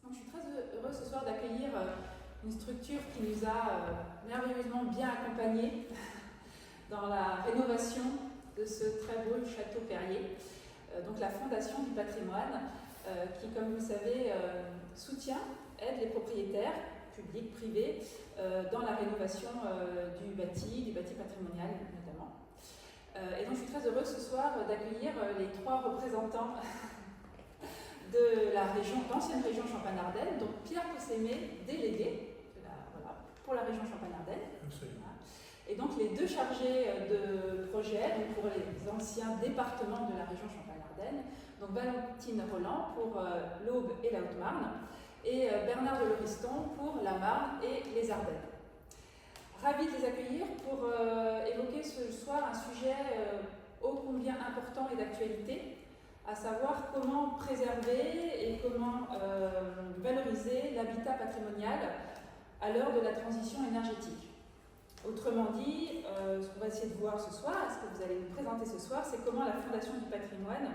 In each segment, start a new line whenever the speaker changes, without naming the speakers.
Donc, je suis très heureuse ce soir d'accueillir une structure qui nous a merveilleusement bien accompagnés dans la rénovation de ce très beau château Perrier. Donc la Fondation du patrimoine qui, comme vous le savez, soutient, aide les propriétaires, publics, privés, dans la rénovation du bâti patrimonial notamment. Et donc je suis très heureuse ce soir d'accueillir les trois représentants de la région, d'ancienne région Champagne-Ardenne, donc Pierre Possémé, délégué pour la région Champagne-Ardenne. Et donc les deux chargés de projet donc pour les anciens départements de la région Champagne-Ardenne, donc Valentine Roland pour l'Aube et la Haute-Marne, et Bernard de Lauriston pour la Marne et les Ardennes. Ravi de les accueillir pour évoquer ce soir un sujet ô combien important et d'actualité, à savoir comment préserver et comment valoriser l'habitat patrimonial à l'heure de la transition énergétique. Autrement dit, ce qu'on va essayer de voir ce soir, ce que vous allez nous présenter ce soir, c'est comment la Fondation du patrimoine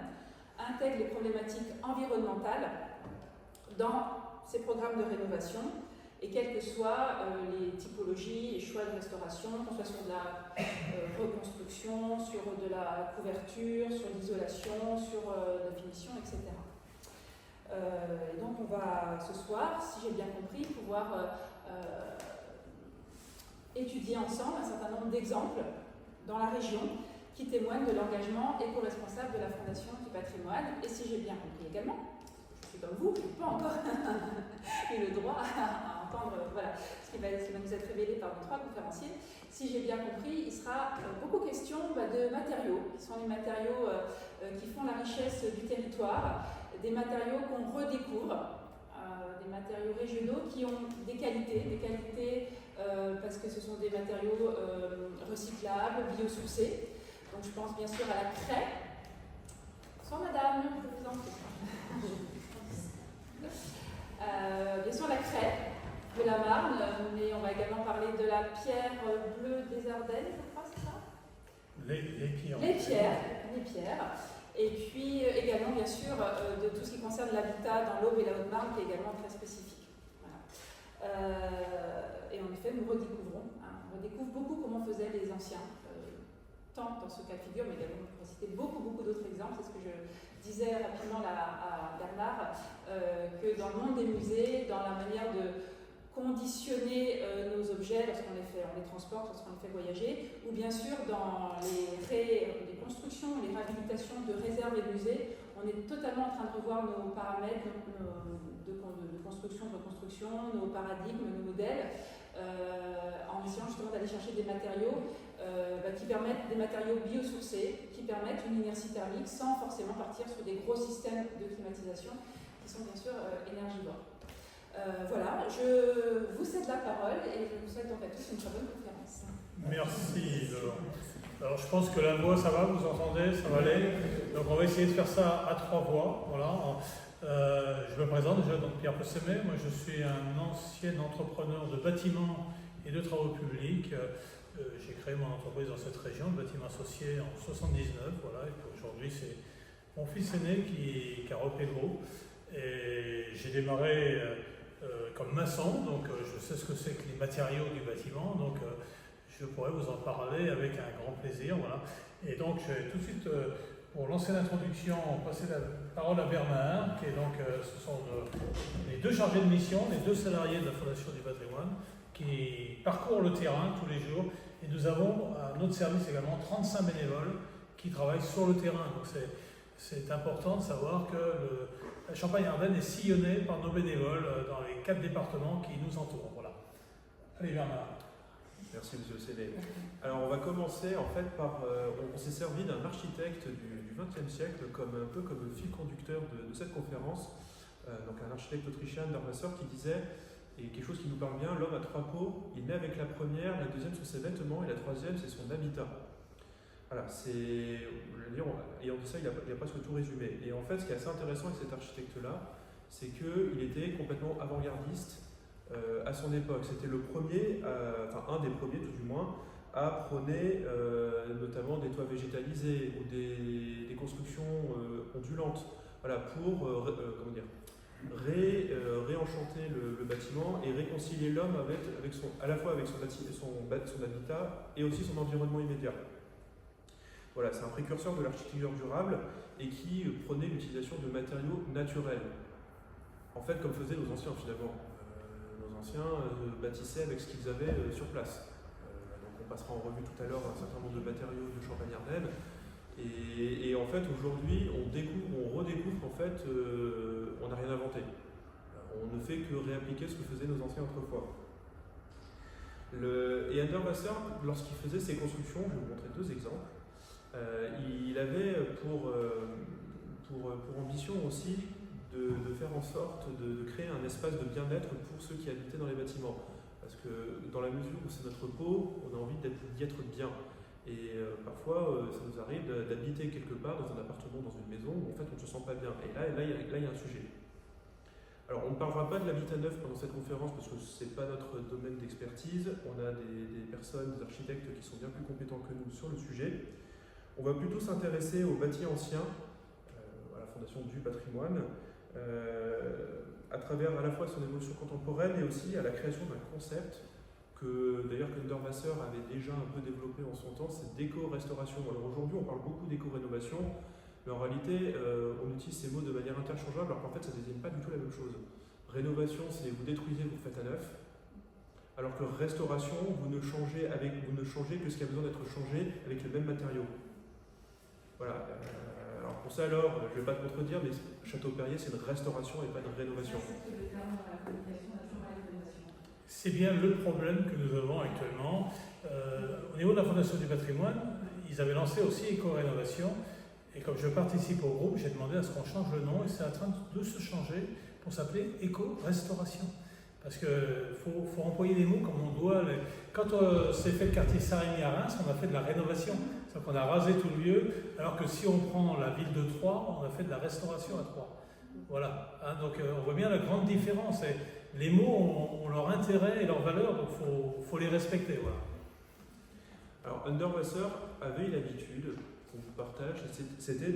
intègre les problématiques environnementales dans ses programmes de rénovation, et quelles que soient les typologies et choix de restauration, qu'on soit sur de la reconstruction, sur de la couverture, sur l'isolation, sur la finition, etc. Et donc on va ce soir, si j'ai bien compris, pouvoir étudier ensemble un certain nombre d'exemples dans la région qui témoignent de l'engagement éco-responsable de la Fondation du patrimoine. Et si j'ai bien compris également, je suis comme vous, je n'ai pas encore eu le droit à entendre ce qui va nous être révélé par nos trois conférenciers. Si j'ai bien compris, il sera beaucoup question de matériaux, qui sont les matériaux qui font la richesse du territoire, des matériaux qu'on redécouvre, des matériaux régionaux qui ont des qualités parce que ce sont des matériaux recyclables, biosourcés. Donc je pense bien sûr à la craie. Bonsoir madame, je vous en prie. Bien sûr la craie de la Marne, mais on va également parler de la pierre bleue des Ardennes, je crois, c'est ça ? Les pierres. Et puis également, bien sûr, de tout ce qui concerne l'habitat dans l'Aube et la Haute-Marne, qui est également très spécifique. Voilà. Et en effet, nous redécouvrons. On redécouvre beaucoup comment faisaient les anciens, tant dans ce cas de figure, mais également, on pourrait citer beaucoup d'autres exemples. C'est ce que je disais rapidement à Bernard, que dans le monde des musées, dans la manière de conditionner nos objets lorsqu'on les transporte, lorsqu'on les fait voyager, ou bien sûr dans les constructions, les réhabilitations de réserves et de musées, on est totalement en train de revoir nos paramètres de construction, de reconstruction, nos paradigmes, nos modèles, en essayant justement d'aller chercher des matériaux qui permettent, des matériaux biosourcés, qui permettent une inertie thermique sans forcément partir sur des gros systèmes de climatisation qui sont bien sûr énergivores. Voilà, je vous cède la parole et je vous souhaite donc à tous une très bonne conférence.
Merci. Alors je pense que la voix ça va, vous entendez, ça va aller. Donc on va essayer de faire ça à trois voix. Voilà. Je me présente déjà, donc Pierre Possémé. Moi je suis un ancien entrepreneur de bâtiments et de travaux publics. J'ai créé mon entreprise dans cette région, le bâtiment associé en 79. Voilà. Et aujourd'hui c'est mon fils aîné qui a repris le groupe. Et j'ai démarré comme maçon, donc je sais ce que c'est que les matériaux du bâtiment, donc je pourrais vous en parler avec un grand plaisir. Voilà. Et donc je vais tout de suite, pour lancer l'introduction, passer la parole à Bernard, qui est donc, ce sont les deux chargés de mission, les deux salariés de la Fondation du patrimoine, qui parcourent le terrain tous les jours. Et nous avons à notre service également 35 bénévoles qui travaillent sur le terrain. Donc c'est important de savoir que la Champagne-Ardenne est sillonnée par nos bénévoles dans les 4 départements qui nous entourent. Voilà. Allez Bernard.
Merci Monsieur Célé. Alors on va commencer en fait par, on s'est servi d'un architecte du XXe siècle un peu comme fil conducteur de cette conférence, donc un architecte autrichien, Dermasseur, qui disait, et quelque chose qui nous parle bien, l'homme a 3 peaux, il naît avec la première, la deuxième c'est ses vêtements et la troisième c'est son habitat. Voilà, ayant dit ça, il a presque tout résumé. Et en fait, ce qui est assez intéressant avec cet architecte-là, c'est qu'il était complètement avant-gardiste à son époque. C'était le premier, un des premiers tout du moins, à prôner notamment des toits végétalisés ou des constructions ondulantes, voilà, pour réenchanter le bâtiment et réconcilier l'homme à la fois avec son habitat et aussi son environnement immédiat. Voilà, c'est un précurseur de l'architecture durable et qui prenait l'utilisation de matériaux naturels. En fait, comme faisaient nos anciens finalement. Nos anciens bâtissaient avec ce qu'ils avaient sur place. Donc on passera en revue tout à l'heure un certain nombre de matériaux de Champagne-Ardenne. Et en fait, aujourd'hui, on redécouvre en fait, on n'a rien inventé. On ne fait que réappliquer ce que faisaient nos anciens autrefois. Et Underwasser, lorsqu'il faisait ses constructions, je vais vous montrer deux exemples. Il avait pour ambition aussi de faire en sorte de créer un espace de bien-être pour ceux qui habitaient dans les bâtiments. Parce que dans la mesure où c'est notre peau, on a envie d'y être bien. Et parfois, ça nous arrive d'habiter quelque part, dans un appartement, dans une maison, où en fait on ne se sent pas bien. Et là, il y a un sujet. Alors, on ne parlera pas de l'habitat neuf pendant cette conférence parce que ce n'est pas notre domaine d'expertise. On a des personnes, des architectes qui sont bien plus compétents que nous sur le sujet. On va plutôt s'intéresser aux bâtis anciens, à la Fondation du patrimoine, à travers à la fois son évolution contemporaine et aussi à la création d'un concept que d'ailleurs Underwasser avait déjà un peu développé en son temps, c'est déco-restauration. Alors aujourd'hui, on parle beaucoup d'éco-rénovation, mais en réalité, on utilise ces mots de manière interchangeable, alors qu'en fait, ça ne désigne pas du tout la même chose. Rénovation, c'est vous détruisez, vous faites à neuf, alors que restauration, vous ne changez que ce qui a besoin d'être changé avec les mêmes matériaux. Voilà. Alors pour ça, je ne vais pas te contredire, mais Château-Perrier, c'est une restauration et pas une rénovation.
C'est bien le problème que nous avons actuellement. Au niveau de la Fondation du patrimoine, ils avaient lancé aussi Éco-Rénovation. Et comme je participe au groupe, j'ai demandé à ce qu'on change le nom et c'est en train de se changer pour s'appeler Éco-Restauration. Parce qu'il faut employer les mots comme on doit. Quand c'est fait le quartier Sarigny à Reims, on a fait de la rénovation. C'est-à-dire qu'on a rasé tout le lieu, alors que si on prend la ville de Troyes, on a fait de la restauration à Troyes. Voilà. Hein, donc on voit bien la grande différence. Et les mots ont leur intérêt et leur valeur, donc il faut les respecter. Voilà.
Alors Underwasser avait une habitude qu'on vous partage, c'était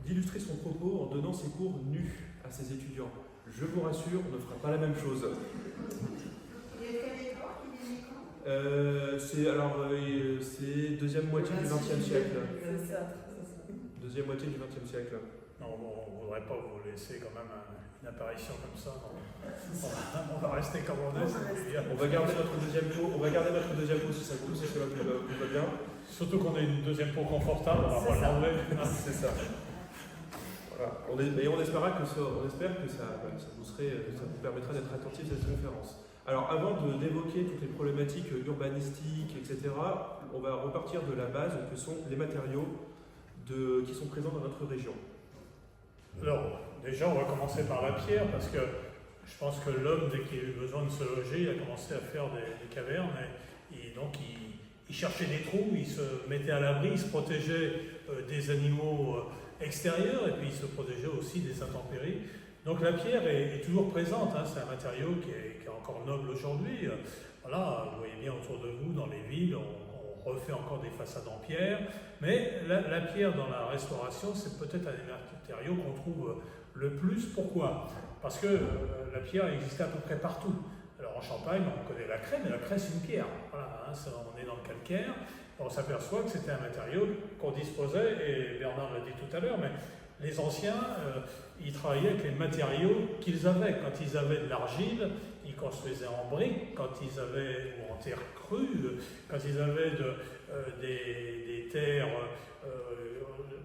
d'illustrer son propos en donnant ses cours nus à ses étudiants. Je vous rassure, on ne fera pas la même chose. C'est deuxième moitié du XXe siècle. Deuxième moitié du XXe siècle.
Non, on ne voudrait pas vous laisser quand même une apparition comme ça. On va rester comme on est.
On va garder notre deuxième peau si ça vous va bien.
Surtout qu'on a une deuxième peau confortable, on va pas l'enlever.
C'est ça. Voilà. Et on espère que ça vous permettra d'être attentif à cette conférence. Alors avant d'évoquer toutes les problématiques urbanistiques, etc., on va repartir de la base que sont les matériaux qui sont présents dans notre région. Alors,
déjà, on va commencer par la pierre, parce que je pense que l'homme, dès qu'il a eu besoin de se loger, il a commencé à faire des cavernes, et donc il cherchait des trous, il se mettait à l'abri, il se protégeait des animaux extérieurs, et puis il se protégeait aussi des intempéries. Donc la pierre est toujours présente, hein, c'est un matériau qui est encore noble aujourd'hui. Voilà, vous voyez bien autour de vous, dans les villes, on refait encore des façades en pierre, mais la pierre dans la restauration, c'est peut-être un des matériaux qu'on trouve le plus. Pourquoi? Parce que la pierre existait à peu près partout. Alors en Champagne, on connaît la craie, mais la craie c'est une pierre. Voilà, hein, on est dans le calcaire, on s'aperçoit que c'était un matériau qu'on disposait, et Bernard l'a dit tout à l'heure, mais les anciens, ils travaillaient avec les matériaux qu'ils avaient. Quand ils avaient de l'argile, ils construisaient en briques. Quand ils avaient, ou en terre crue, quand ils avaient des terres,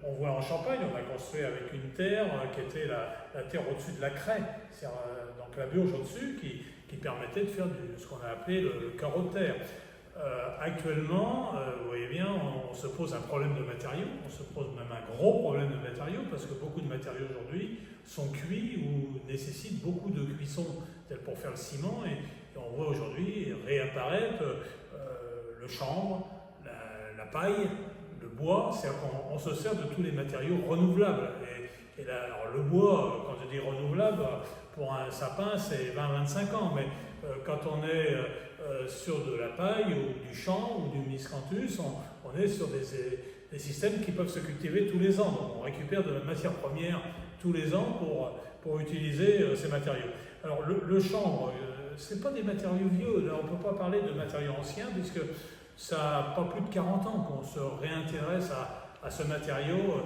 on voit en Champagne, on a construit avec une terre qui était la terre au-dessus de la craie, donc la bûche au-dessus, qui permettait de faire ce qu'on a appelé le carreau de terre. Actuellement, vous voyez bien, on se pose un problème de matériaux, on se pose même un gros problème de matériaux, parce que beaucoup de matériaux aujourd'hui sont cuits ou nécessitent beaucoup de cuisson, tel pour faire le ciment, et on voit aujourd'hui réapparaître le chanvre, la paille, le bois, c'est-à-dire qu'on se sert de tous les matériaux renouvelables. Et là, alors le bois, quand je dis renouvelable, pour un sapin, c'est 20-25 ans, mais quand on est sur de la paille ou du champ ou du miscanthus, on est sur des systèmes qui peuvent se cultiver tous les ans. Donc on récupère de la matière première tous les ans pour utiliser ces matériaux. Alors le chanvre, ce n'est pas des matériaux vieux, là on ne peut pas parler de matériaux anciens puisque ça n'a pas plus de 40 ans qu'on se réintéresse à ce matériau.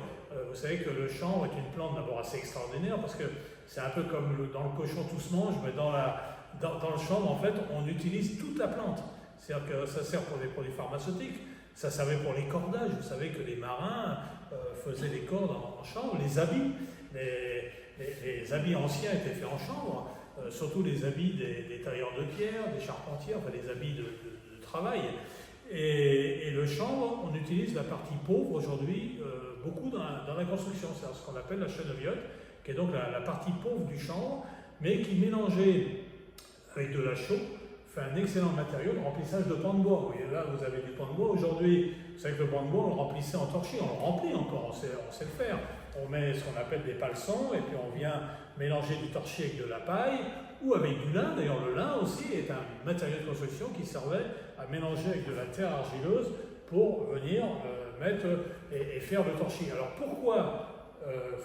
Vous savez que le chanvre est une plante d'abord assez extraordinaire parce que c'est un peu comme dans le cochon tout se mange, mais dans le chanvre en fait on utilise toute la plante. C'est-à-dire que ça sert pour des produits pharmaceutiques, ça servait pour les cordages. Vous savez que les marins faisaient des cordes en chanvre, les habits. Les habits anciens étaient faits en chanvre, surtout les habits des tailleurs de pierre, des charpentiers, enfin les habits de travail. Et le chanvre, on utilise la partie pauvre aujourd'hui beaucoup dans la construction, c'est ce qu'on appelle la chèneviole, qui est donc la partie pauvre du chanvre, mais qui mélangée avec de la chaux fait un excellent matériau de remplissage de pans de bois. Vous voyez là, vous avez du pan de bois. Aujourd'hui, vous savez que le pan de bois, on le remplissait en torchis, on le remplit encore, on sait le faire. On met ce qu'on appelle des palsons et puis on vient mélanger du torchis avec de la paille ou avec du lin. D'ailleurs, le lin aussi est un matériau de construction qui servait à mélanger avec de la terre argileuse pour venir mettre et faire le torchis. Alors pourquoi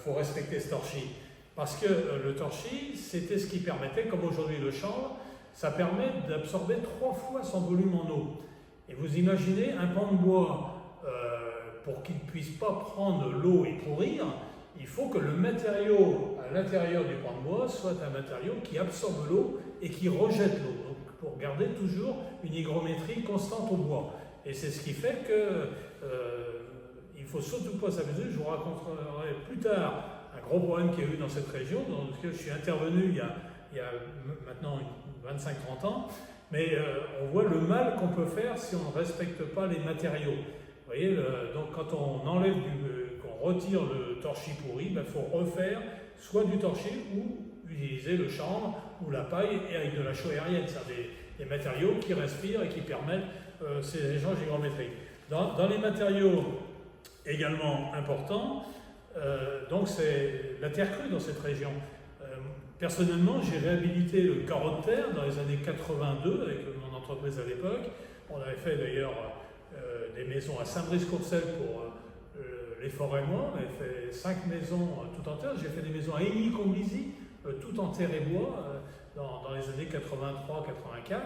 faut respecter ce torchis? Parce que le torchis, c'était ce qui permettait, comme aujourd'hui le chanvre, ça permet d'absorber 3 fois son volume en eau. Et vous imaginez un pan de bois, pour qu'il ne puisse pas prendre l'eau et pourrir, il faut que le matériau à l'intérieur du pan de bois soit un matériau qui absorbe l'eau et qui rejette l'eau. Donc pour garder toujours une hygrométrie constante au bois. Et c'est ce qui fait que il ne faut surtout pas s'amuser. Je vous raconterai plus tard un gros problème qu'il y a eu dans cette région, dans lequel je suis intervenu il y a maintenant 25-30 ans, mais on voit le mal qu'on peut faire si on ne respecte pas les matériaux. Vous voyez, donc quand on enlève qu'on retire le torchis pourri, il faut refaire soit du torchis ou utiliser le chanvre ou la paille et avec de la chaux aérienne, c'est-à-dire des matériaux qui respirent et qui permettent ces échanges hygrométriques. Dans les matériaux également importants, donc c'est la terre crue dans cette région. Personnellement, j'ai réhabilité le carreau de terre dans les années 82 avec mon entreprise à l'époque. On avait fait d'ailleurs des maisons à Saint-Brice-Courcelles pour les forêts moi. On avait fait 5 maisons tout en terre. J'ai fait des maisons à Aigny-Comblizy, tout en terre et bois, dans les années 83-84.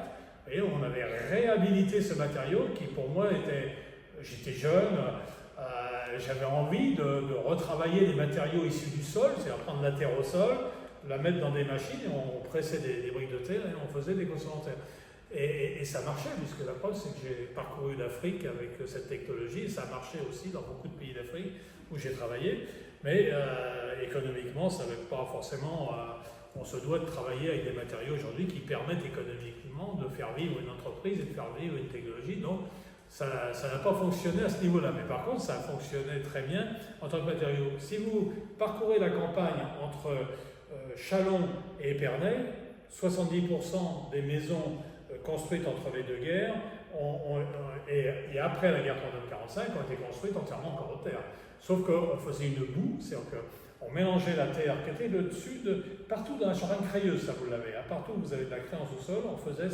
Et on avait réhabilité ce matériau qui pour moi j'étais jeune, j'avais envie de retravailler les matériaux issus du sol, c'est-à-dire prendre la terre au sol, la mettre dans des machines, et on pressait des briques de terre et on faisait des constructions en terre. Et ça marchait, puisque la preuve c'est que j'ai parcouru l'Afrique avec cette technologie, et ça a marché aussi dans beaucoup de pays d'Afrique où j'ai travaillé, mais économiquement ça ne veut pas forcément... on se doit de travailler avec des matériaux aujourd'hui qui permettent économiquement de faire vivre une entreprise et de faire vivre une technologie, donc ça n'a pas fonctionné à ce niveau-là, mais par contre ça a fonctionné très bien en tant que matériau. Si vous parcourez la campagne entre Châlons et Épernay, 70% des maisons construites entre les deux guerres et après la guerre 39-45 ont été construites entièrement en carreau de terre. Sauf qu'on faisait une boue, c'est-à-dire qu'on mélangeait la terre qui était le dessus partout dans la Champagne crayeuse, ça vous l'avez. Partout où vous avez de la craie en sous-sol, on faisait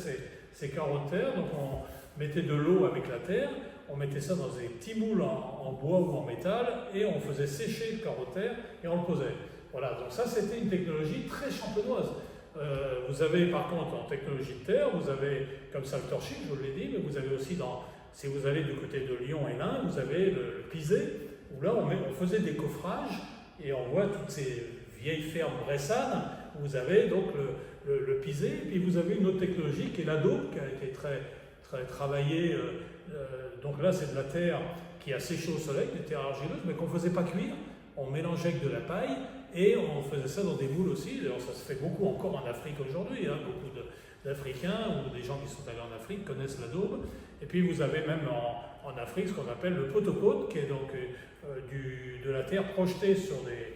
ces carreaux de terre, donc on mettait de l'eau avec la terre, on mettait ça dans des petits moules en bois ou en métal et on faisait sécher le carreau de terre et on le posait. Voilà, donc ça c'était une technologie très champenoise. Vous avez par contre en technologie de terre, vous avez comme ça le torchis, je vous l'ai dit, mais vous avez aussi si vous allez du côté de Lyon et l'Ain, vous avez le pisé, où là on faisait des coffrages et on voit toutes ces vieilles fermes bressanes, où vous avez donc le pisé, et puis vous avez une autre technologie qui est la daube, qui a été très, très travaillée. Donc là c'est de la terre qui a séché au soleil, des terres argileuses, mais qu'on ne faisait pas cuire, on mélangeait avec de la paille, et on faisait ça dans des moules aussi. D'ailleurs, ça se fait beaucoup encore en Afrique aujourd'hui. Beaucoup d'Africains ou des gens qui sont allés en Afrique connaissent la daube. Et puis vous avez même en Afrique ce qu'on appelle le pot-au-pot, qui est donc de la terre projetée sur des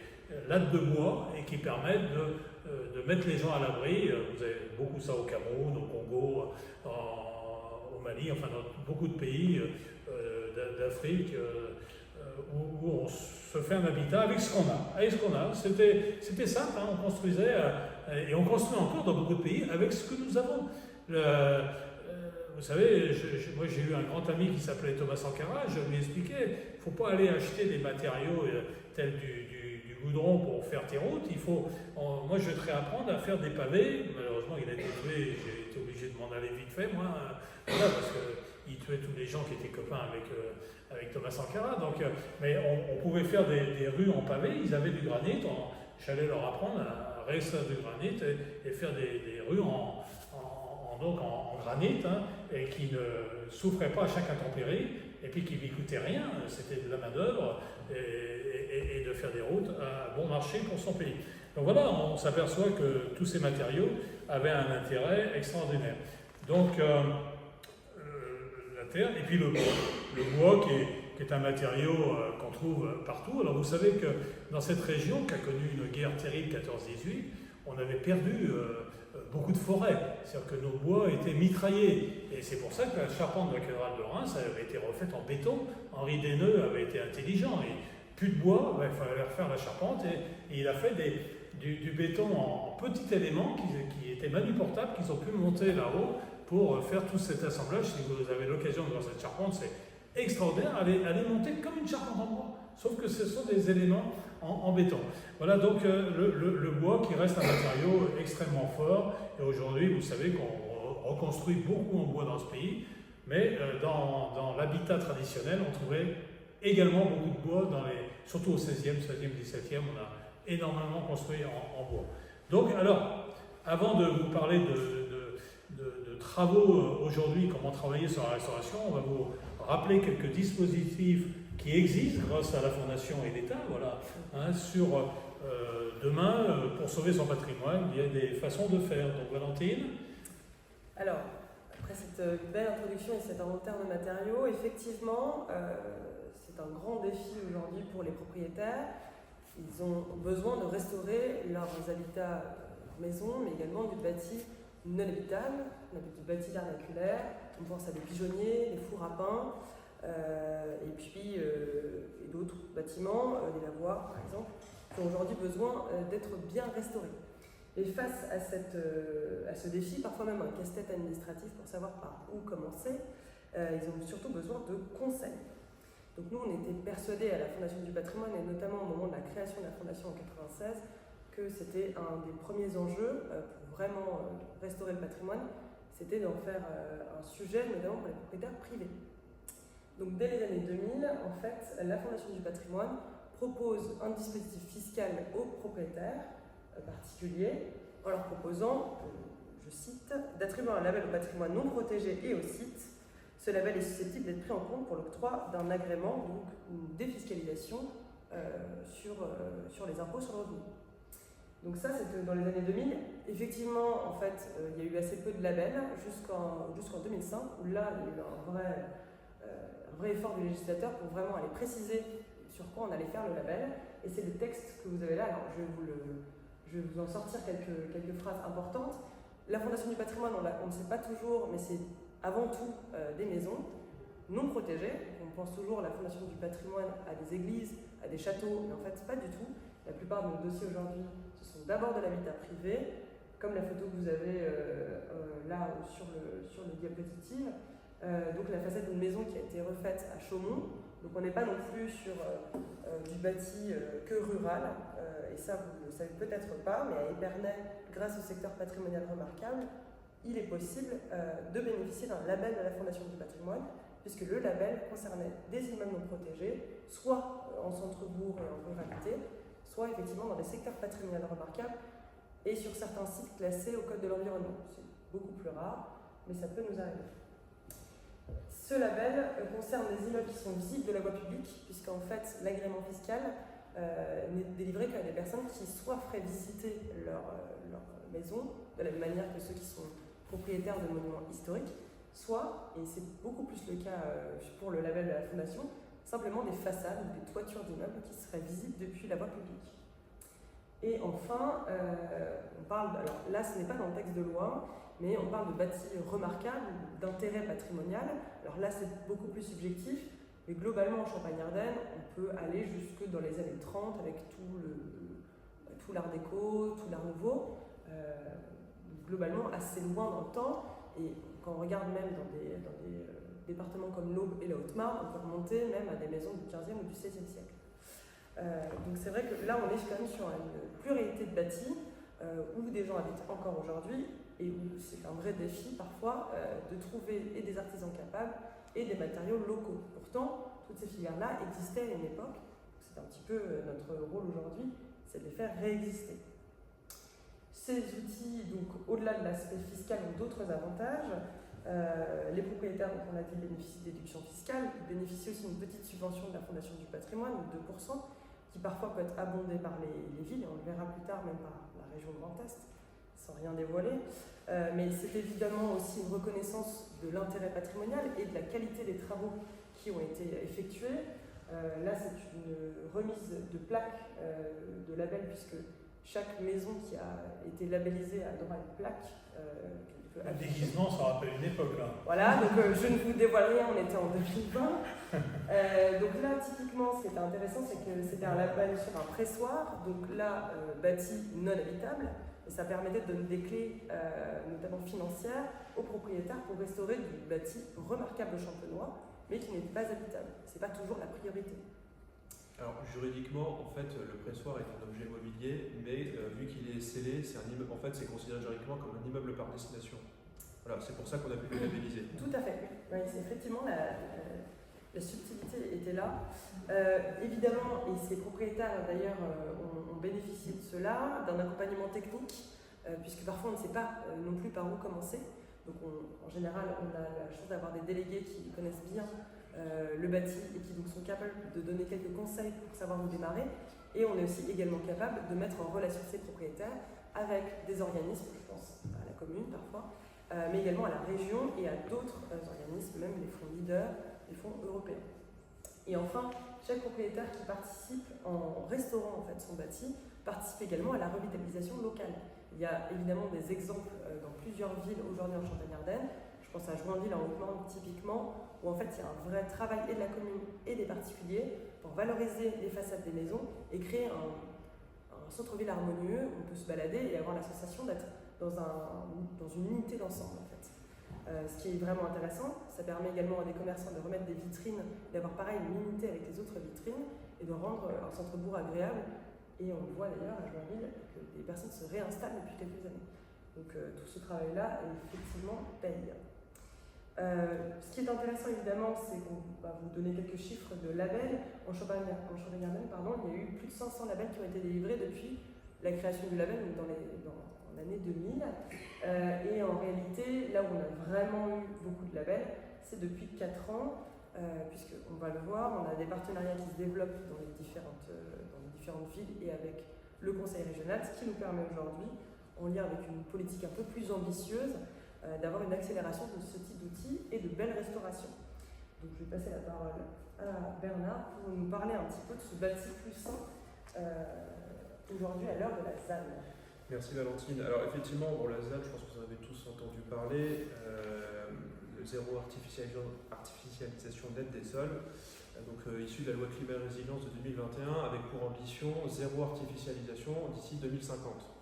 lattes de bois et qui permettent de mettre les gens à l'abri. Vous avez beaucoup ça au Cameroun, au Congo, au Mali, enfin dans beaucoup de pays d'Afrique. Où on se fait un habitat avec ce qu'on a. C'était simple, hein, on construisait, et on construit encore dans beaucoup de pays avec ce que nous avons. Vous savez, moi j'ai eu un grand ami qui s'appelait Thomas Sankara, je lui expliquais, il ne faut pas aller acheter des matériaux tels du goudron pour faire tes routes, moi je vais te réapprendre à faire des pavés. Malheureusement, il a été tué, j'ai été obligé de m'en aller vite fait, moi, voilà, parce qu'il tuait tous les gens qui étaient copains avec Thomas Sankara. Donc, mais on pouvait faire des rues en pavé, ils avaient du granit, j'allais leur apprendre à réextraire du granit et faire des rues en granit, hein, et qui ne souffraient pas à chaque intempérie, et puis qui ne coûtaient rien, c'était de la main-d'œuvre, et de faire des routes à bon marché pour son pays. Donc voilà, on s'aperçoit que tous ces matériaux avaient un intérêt extraordinaire. Donc la terre, et puis le bois qui est un matériau qu'on trouve partout. Alors vous savez que dans cette région qui a connu une guerre terrible 14-18, on avait perdu beaucoup de forêts, c'est-à-dire que nos bois étaient mitraillés. Et c'est pour ça que la charpente de la cathédrale de Reims avait été refaite en béton. Henri Desneux avait été intelligent. Et plus de bois, il fallait refaire la charpente. Et il a fait du béton en petits éléments qui étaient manuportables, qu'ils ont pu monter là-haut pour faire tout cet assemblage. Si vous avez l'occasion de voir cette charpente, c'est extraordinaire. Elle est montée comme une charpente en bois, sauf que ce sont des éléments en béton. Voilà donc le bois qui reste un matériau extrêmement fort. Et aujourd'hui, vous savez qu'on reconstruit beaucoup en bois dans ce pays, mais dans l'habitat traditionnel, on trouvait également beaucoup de bois, surtout au 16e, 17e, on a énormément construit en bois. Donc, alors, avant de vous parler de travaux aujourd'hui, comment travailler sur la restauration, on va vous rappeler quelques dispositifs qui existent grâce à la Fondation et l'État, voilà, hein, sur demain, pour sauver son patrimoine, il y a des façons de faire. Donc, Valentine.
Alors, après cette belle introduction et cet inventaire de matériaux, effectivement, c'est un grand défi aujourd'hui pour les propriétaires. Ils ont besoin de restaurer leurs habitats, leurs maisons, mais également du bâti non habitable, du bâti vernaculaire. On pense à des pigeonniers, des fours à pain, et puis d'autres bâtiments, les lavoirs par exemple, qui ont aujourd'hui besoin d'être bien restaurés. Et face à ce défi, parfois même un casse-tête administratif pour savoir par où commencer, ils ont surtout besoin de conseils. Donc nous, on était persuadés à la Fondation du patrimoine, et notamment au moment de la création de la Fondation en 1996, que c'était un des premiers enjeux pour vraiment restaurer le patrimoine, c'était d'en faire un sujet, notamment pour les propriétaires privés. Donc dès les années 2000, en fait, la Fondation du patrimoine propose un dispositif fiscal aux propriétaires particuliers, en leur proposant, je cite, d'attribuer un label au patrimoine non protégé et au site. Ce label est susceptible d'être pris en compte pour l'octroi d'un agrément, donc une défiscalisation sur les impôts sur le revenu. Donc ça, c'était dans les années 2000. Effectivement, en fait, il y a eu assez peu de labels jusqu'en 2005, où là, il y a eu un vrai effort du législateur pour vraiment aller préciser sur quoi on allait faire le label. Et c'est le texte que vous avez là. Alors, je vais vous en sortir quelques phrases importantes. La Fondation du patrimoine, on ne sait pas toujours, mais c'est avant tout des maisons non protégées. On pense toujours la Fondation du patrimoine à des églises, à des châteaux, mais en fait, pas du tout. La plupart de nos dossiers aujourd'hui, ce sont d'abord de l'habitat privé, comme la photo que vous avez là sur le diapositive. Donc la façade d'une maison qui a été refaite à Chaumont. Donc on n'est pas non plus sur du bâti que rural, et ça vous ne le savez peut-être pas, mais à Épernay, grâce au secteur patrimonial remarquable, il est possible de bénéficier d'un label de la Fondation du patrimoine, puisque le label concernait des immeubles non protégés, soit en centre-bourg et en ruralité, soit effectivement dans des secteurs patrimoniaux remarquables et sur certains sites classés au Code de l'environnement. C'est beaucoup plus rare, mais ça peut nous arriver. Ce label concerne les immeubles qui sont visibles de la voie publique, puisqu'en fait l'agrément fiscal n'est délivré qu'à des personnes qui soit feraient visiter leur maison, de la même manière que ceux qui sont propriétaires de monuments historiques, soit, et c'est beaucoup plus le cas pour le label de la Fondation, simplement des façades ou des toitures d'immeubles qui seraient visibles depuis la voie publique. Et enfin, on parle, alors là ce n'est pas dans le texte de loi, mais on parle de bâtis remarquables, d'intérêt patrimonial. Alors là c'est beaucoup plus subjectif, mais globalement en Champagne-Ardenne, on peut aller jusque dans les années 30 avec tout l'art déco, tout l'art nouveau, globalement assez loin dans le temps. Et quand on regarde même dans des départements comme l'Aube et la Haute-Marne, on peut remonter même à des maisons du 15e ou du 16e siècle. Donc c'est vrai que là, on est quand même sur une pluralité de bâtis où des gens habitent encore aujourd'hui et où c'est un vrai défi parfois de trouver et des artisans capables et des matériaux locaux. Pourtant, toutes ces filières-là existaient à une époque. C'est un petit peu notre rôle aujourd'hui, c'est de les faire réexister. Ces outils, donc au-delà de l'aspect fiscal, ont d'autres avantages. Les propriétaires, donc on l'a dit, bénéficient de déductions fiscales, ils bénéficient aussi d'une petite subvention de la Fondation du patrimoine, de 2%, qui parfois peut être abondée par les villes, et on le verra plus tard, même par la région Grand Est, sans rien dévoiler. Mais c'est évidemment aussi une reconnaissance de l'intérêt patrimonial et de la qualité des travaux qui ont été effectués. Là, c'est une remise de plaques de label, puisque chaque maison qui a été labellisée a droit à une plaque.
Le déguisement, ça rappelle une époque là.
Voilà, donc je ne vous dévoile rien, on était en 2020. Donc là, typiquement, ce qui était intéressant, c'est que c'était un label sur un pressoir, donc là, bâti non habitable, et ça permettait de donner des clés, notamment financières, aux propriétaires pour restaurer du bâti remarquable champenois, mais qui n'était pas habitable. Ce n'est pas toujours la priorité.
Alors juridiquement, en fait, le pressoir est un objet mobilier, mais vu qu'il est scellé, c'est un immeuble. En fait, c'est considéré juridiquement comme un immeuble par destination. Voilà, c'est pour ça qu'on a pu le labelliser.
Tout à fait. Oui, c'est effectivement la subtilité était là. Évidemment, et ces propriétaires d'ailleurs ont bénéficié de cela, d'un accompagnement technique, puisque parfois on ne sait pas non plus par où commencer. Donc en général, on a la chance d'avoir des délégués qui connaissent bien le bâti et qui donc sont capables de donner quelques conseils pour savoir où démarrer. Et on est aussi également capable de mettre en relation ces propriétaires avec des organismes, je pense à la commune parfois, mais également à la région et à d'autres organismes, même les fonds leaders, les fonds européens. Et enfin, chaque propriétaire qui participe en restaurant en fait son bâti participe également à la revitalisation locale. Il y a évidemment des exemples dans plusieurs villes aujourd'hui en Champagne-Ardenne. Je pense à Joinville en Haute-Marne typiquement, où en fait il y a un vrai travail et de la commune et des particuliers pour valoriser les façades des maisons et créer un centre-ville harmonieux où on peut se balader et avoir la sensation d'être dans une unité d'ensemble en fait. Ce qui est vraiment intéressant, ça permet également à des commerçants de remettre des vitrines, d'avoir pareil une unité avec les autres vitrines et de rendre un centre-bourg agréable. Et on le voit d'ailleurs à Joinville que des personnes se réinstallent depuis quelques années. Donc tout ce travail-là effectivement paye. Ce qui est intéressant évidemment, c'est qu'on va vous donner quelques chiffres de labels. En Champagne-Ardenne, il y a eu plus de 500 labels qui ont été délivrés depuis la création du label, donc en l'année 2000. Et en réalité, là où on a vraiment eu beaucoup de labels, c'est depuis 4 ans, puisqu'on va le voir, on a des partenariats qui se développent dans les différentes villes et avec le conseil régional, ce qui nous permet aujourd'hui, en lien avec une politique un peu plus ambitieuse, d'avoir une accélération de ce type d'outils et de belles restaurations. Donc je vais passer la parole à Bernard pour nous parler un petit peu de ce bâti plus sain aujourd'hui à l'heure de la ZAN.
Merci Valentine. Alors effectivement, pour la ZAN, je pense que vous en avez tous entendu parler, le zéro artificialisation nette des sols, donc issu de la loi climat et résilience de 2021, avec pour ambition zéro artificialisation d'ici 2050.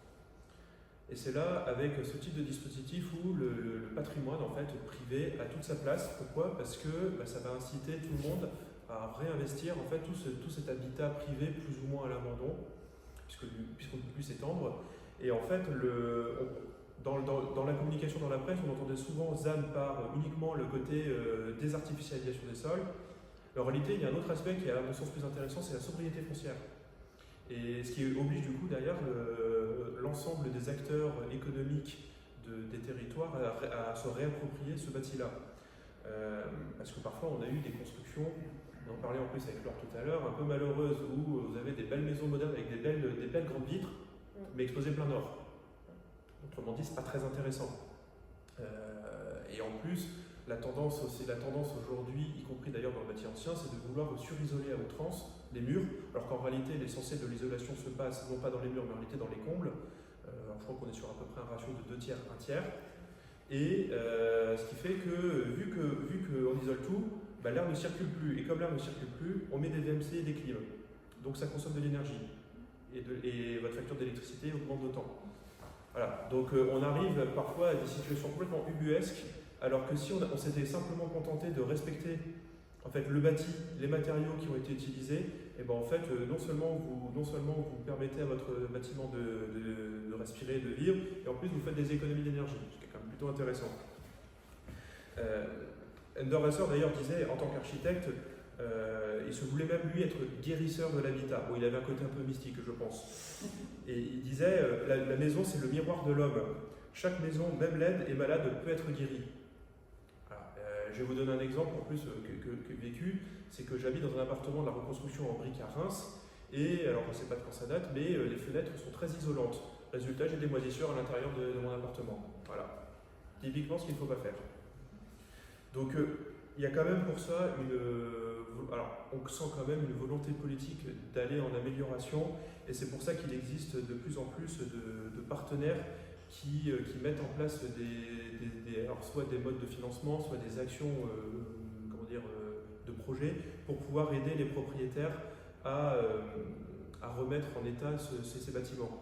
Et c'est là, avec ce type de dispositif, où le patrimoine en fait, privé a toute sa place. Pourquoi ? Parce que ça va inciter tout le monde à réinvestir en fait, tout cet habitat privé plus ou moins à l'abandon, puisqu'on ne peut plus s'étendre. Et en fait, dans la communication dans la presse, on entendait souvent ZAN par uniquement le côté désartificialisation des sols. En réalité, il y a un autre aspect qui est à mon sens plus intéressant, c'est la sobriété foncière. Et ce qui oblige du coup derrière l'ensemble des acteurs économiques des territoires à se réapproprier ce bâti-là. Parce que parfois on a eu des constructions, on en parlait en plus avec Laure tout à l'heure, un peu malheureuses, où vous avez des belles maisons modernes avec des belles grandes vitres, mais exposées plein nord. Autrement dit, c'est pas très intéressant. Et en plus, la tendance aujourd'hui, y compris d'ailleurs dans le bâti ancien, c'est de vouloir surisoler à outrance les murs, alors qu'en réalité l'essentiel de l'isolation se passe non pas dans les murs mais en réalité dans les combles. Alors je crois qu'on est sur à peu près un ratio de 2 tiers, 1 tiers. Et ce qui fait que vu qu'on isole tout, l'air ne circule plus. Et comme l'air ne circule plus, on met des VMC et des clims. Donc ça consomme de l'énergie. Et votre facture d'électricité augmente d'autant. Voilà. Donc on arrive parfois à des situations complètement ubuesques, alors que si on s'était simplement contenté de respecter En fait, le bâti, les matériaux qui ont été utilisés, et ben en fait, non seulement vous permettez à votre bâtiment de respirer, de vivre, et en plus vous faites des économies d'énergie, ce qui est quand même plutôt intéressant. Enderwasser d'ailleurs disait, en tant qu'architecte, il se voulait même lui être guérisseur de l'habitat. Bon, il avait un côté un peu mystique, je pense. Et il disait, la maison c'est le miroir de l'homme. Chaque maison, même laide et malade, peut être guérie. Je vais vous donner un exemple en plus que vécu, c'est que j'habite dans un appartement de la reconstruction en briques à Reims, et alors je ne sais pas de quand ça date, mais les fenêtres sont très isolantes. Résultat, j'ai des moisissures à l'intérieur de mon appartement. Voilà. Typiquement ce qu'il ne faut pas faire. Donc il y a quand même pour ça on sent quand même une volonté politique d'aller en amélioration, et c'est pour ça qu'il existe de plus en plus de partenaires qui mettent en place alors soit des modes de financement, soit des actions de projets pour pouvoir aider les propriétaires à remettre en état ces bâtiments.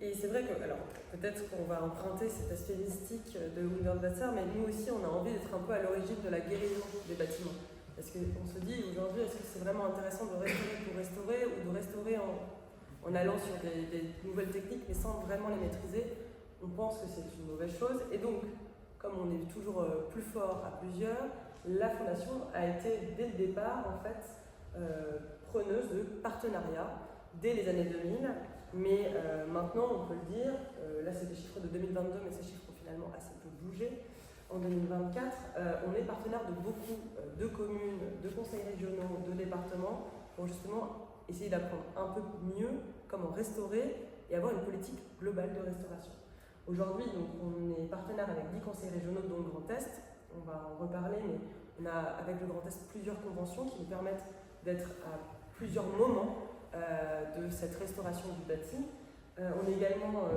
Et c'est vrai que, alors peut-être qu'on va emprunter cet aspect mystique de Enderwasser, mais nous aussi on a envie d'être un peu à l'origine de la guérison des bâtiments. Parce qu'on se dit aujourd'hui, est-ce que c'est vraiment intéressant de restaurer pour restaurer, ou de restaurer en allant sur des nouvelles techniques mais sans vraiment les maîtriser? On pense que c'est une mauvaise chose, et donc comme on est toujours plus fort à plusieurs, la Fondation a été dès le départ en fait preneuse de partenariats dès les années 2000, mais maintenant on peut le dire, là c'est des chiffres de 2022 mais ces chiffres ont finalement assez peu bougé. En 2024, on est partenaire de beaucoup de communes, de conseils régionaux, de départements pour justement essayer d'apprendre un peu mieux comment restaurer et avoir une politique globale de restauration. Aujourd'hui, donc, on est partenaire avec 10 conseils régionaux dont le Grand Est. On va en reparler, mais on a avec le Grand Est plusieurs conventions qui nous permettent d'être à plusieurs moments de cette restauration du bâti. On est également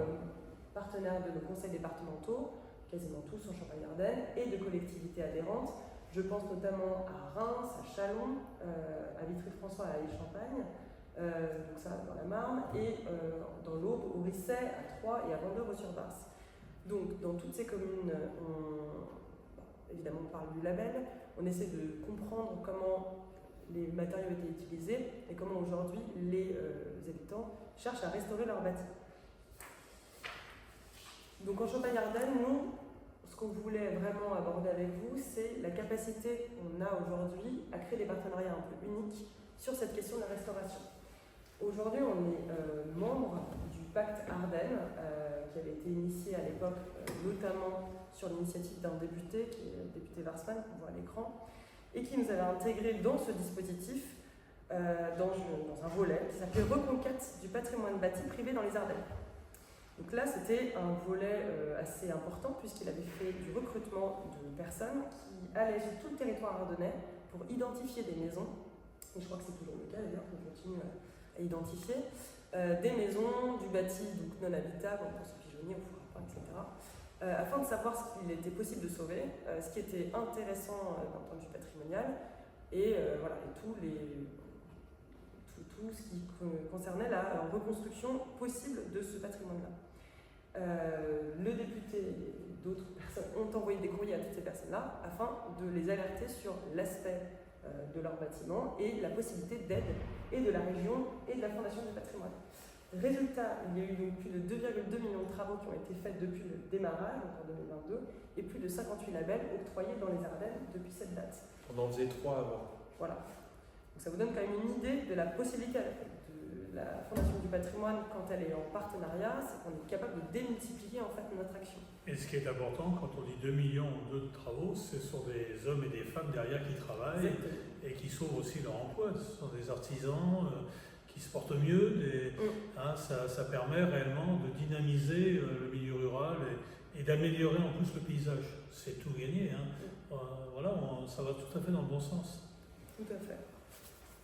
partenaire de nos conseils départementaux, quasiment tous en Champagne-Ardenne, et de collectivités adhérentes. Je pense notamment à Reims, à Châlons, à Vitry-François, à Aix-Champagne, donc ça dans la Marne, et dans l'Aube, au Risset, à Troyes et à Vendeuvre-sur-Barse. Donc dans toutes ces communes, évidemment on parle du label, on essaie de comprendre comment les matériaux étaient utilisés et comment aujourd'hui les habitants cherchent à restaurer leur bâti. Donc en Champagne-Ardenne, nous, ce qu'on voulait vraiment aborder avec vous, c'est la capacité qu'on a aujourd'hui à créer des partenariats un peu uniques sur cette question de la restauration. Aujourd'hui, on est membre du pacte Ardennes, qui avait été initié à l'époque, notamment sur l'initiative d'un député, qui est le député Warsmann, qu'on voit à l'écran, et qui nous avait intégré dans ce dispositif, dans un volet qui s'appelait Reconquête du patrimoine bâti privé dans les Ardennes. Donc là, c'était un volet assez important, puisqu'il avait fait du recrutement de personnes qui allaient sur tout le territoire ardennais pour identifier des maisons, et je crois que c'est toujours le cas d'ailleurs, qu'on continue à identifier, des maisons, du bâti donc non habitable, on pense aux pigeonniers, aux fours à pain, etc., afin de savoir ce qu'il était possible de sauver, ce qui était intéressant d'un point de vue patrimonial, et voilà, et tout ce qui concernait la reconstruction possible de ce patrimoine-là. Le député et d'autres personnes ont envoyé des courriers à toutes ces personnes-là afin de les alerter sur l'aspect de leur bâtiment et la possibilité d'aide et de la région et de la Fondation du patrimoine. Résultat, il y a eu donc plus de 2,2 millions de travaux qui ont été faits depuis le démarrage, donc en 2022, et plus de 58 labels octroyés dans les Ardennes depuis cette date.
On en faisait 3 avant.
Voilà. Donc ça vous donne quand même une idée de la possibilité de la Fondation du patrimoine quand elle est en partenariat, c'est qu'on est capable de démultiplier en fait notre action.
Et ce qui est important, quand on dit 2 millions de travaux, ce sont des hommes et des femmes derrière qui travaillent. Exactement. Et qui sauvent aussi leur emploi. Ce sont des artisans qui se portent mieux. Ça permet réellement de dynamiser le milieu rural et d'améliorer en plus le paysage. C'est tout gagné. Ça va tout à fait dans le bon sens.
Tout à fait.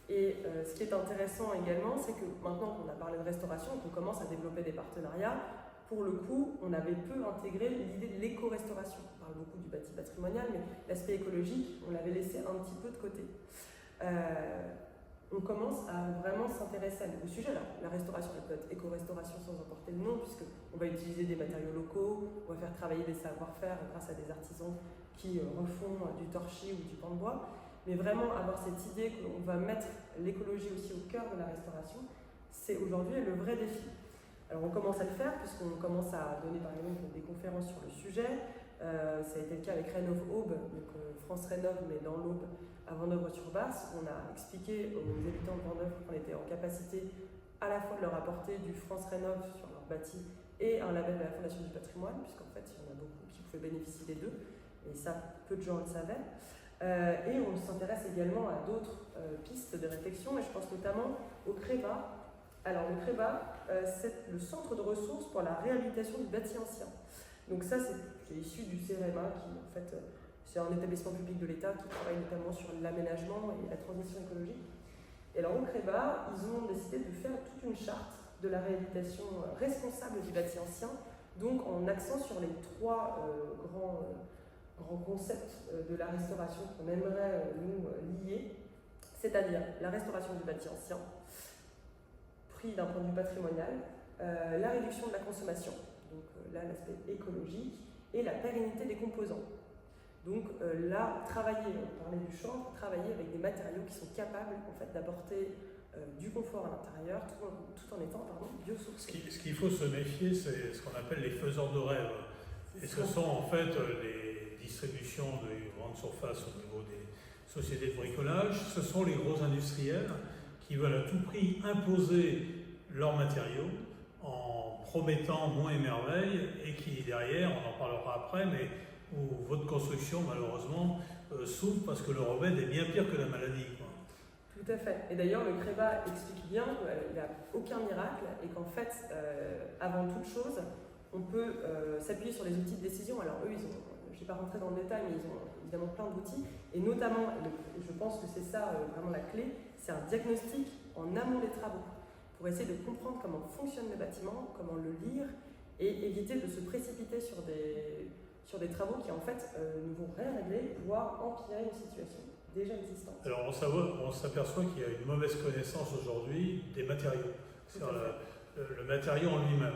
Et ce qui est intéressant également, c'est que maintenant qu'on a parlé de restauration, qu'on commence à développer des partenariats, pour le coup, on avait peu intégré l'idée de l'éco-restauration. On parle beaucoup du bâti patrimonial, mais l'aspect écologique, on l'avait laissé un petit peu de côté. On commence à vraiment s'intéresser au sujet là. La restauration, elle peut être éco-restauration sans emporter le nom, puisqu'on va utiliser des matériaux locaux, on va faire travailler des savoir-faire grâce à des artisans qui qui refont du torchis ou du pan de bois, mais vraiment avoir cette idée qu'on va mettre l'écologie aussi au cœur de la restauration, c'est aujourd'hui le vrai défi. Alors on commence à le faire puisqu'on commence à donner par exemple des conférences sur le sujet. Ça a été le cas avec Rénov' Aube, donc France Rénov', mais dans l'Aube à Vendeuvre-sur-Basse. On a expliqué aux habitants de Vendeuvre qu'on était en capacité à la fois de leur apporter du France Rénov' sur leur bâti et un label de la Fondation du patrimoine, puisqu'en fait il y en a beaucoup qui pouvaient bénéficier des deux, et ça peu de gens le savaient. Et on s'intéresse également à d'autres pistes de réflexion, et je pense notamment au CREBA. Alors le CREBA, c'est le centre de ressources pour la réhabilitation du bâti ancien. Donc ça, c'est issu du CEREMA, qui en fait, c'est un établissement public de l'État qui travaille notamment sur l'aménagement et la transition écologique. Et alors au CREBA, ils ont décidé de faire toute une charte de la réhabilitation responsable du bâti ancien, donc en accent sur les trois grands concepts de la restauration qu'on aimerait nous lier, c'est-à-dire la restauration du bâti ancien, pris d'un point de vue patrimonial, la réduction de la consommation, donc là l'aspect écologique, et la pérennité des composants. Donc là, on parlait du chanvre, travailler avec des matériaux qui sont capables en fait, d'apporter du confort à l'intérieur tout en étant biosourcés.
Ce qu'il faut se méfier, c'est ce qu'on appelle les faiseurs de rêves. Et ce sont en fait les distributions de grande surface au niveau des sociétés de bricolage, ce sont les gros industriels qui veulent à tout prix imposer leurs matériaux en promettant monts et merveilles et qui derrière, on en parlera après, mais où votre construction malheureusement souffre parce que le remède est bien pire que la maladie.
Tout à fait. Et d'ailleurs, le CREBA explique bien qu'il n'y a aucun miracle et qu'en fait, avant toute chose, on peut s'appuyer sur les outils de décision. Alors eux, je ne vais pas rentrer dans le détail, mais ils ont évidemment plein d'outils. Et notamment, je pense que c'est ça vraiment la clé, c'est un diagnostic en amont des travaux pour essayer de comprendre comment fonctionne le bâtiment, comment le lire et éviter de se précipiter sur des travaux qui en fait ne vont rien régler, voire empirer une situation déjà existante.
Alors on s'aperçoit qu'il y a une mauvaise connaissance aujourd'hui des matériaux, c'est-à-dire le matériau en lui-même.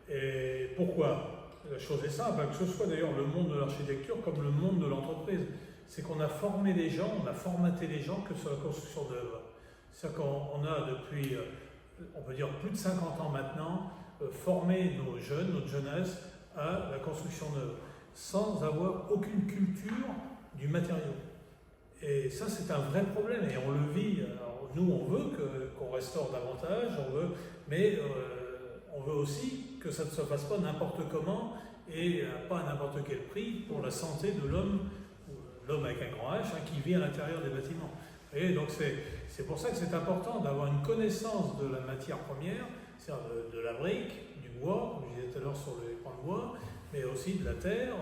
Et pourquoi? La chose est simple, que ce soit d'ailleurs le monde de l'architecture comme le monde de l'entreprise, c'est qu'on a formé les gens, on a formaté les gens que sur la construction d'œuvres. C'est-à-dire qu'on a depuis, on peut dire plus de 50 ans maintenant, formé nos jeunes, notre jeunesse à la construction d'œuvres, sans avoir aucune culture du matériau. Et ça, c'est un vrai problème et on le vit. Alors, nous, on veut qu'on restaure davantage, mais on veut aussi que ça ne se fasse pas n'importe comment et pas à n'importe quel prix pour la santé de l'homme avec un grand H, qui vit à l'intérieur des bâtiments. Et donc, c'est pour ça que c'est important d'avoir une connaissance de la matière première, c'est-à-dire de la brique, du bois, comme je disais tout à l'heure sur les pans de bois, mais aussi de la terre,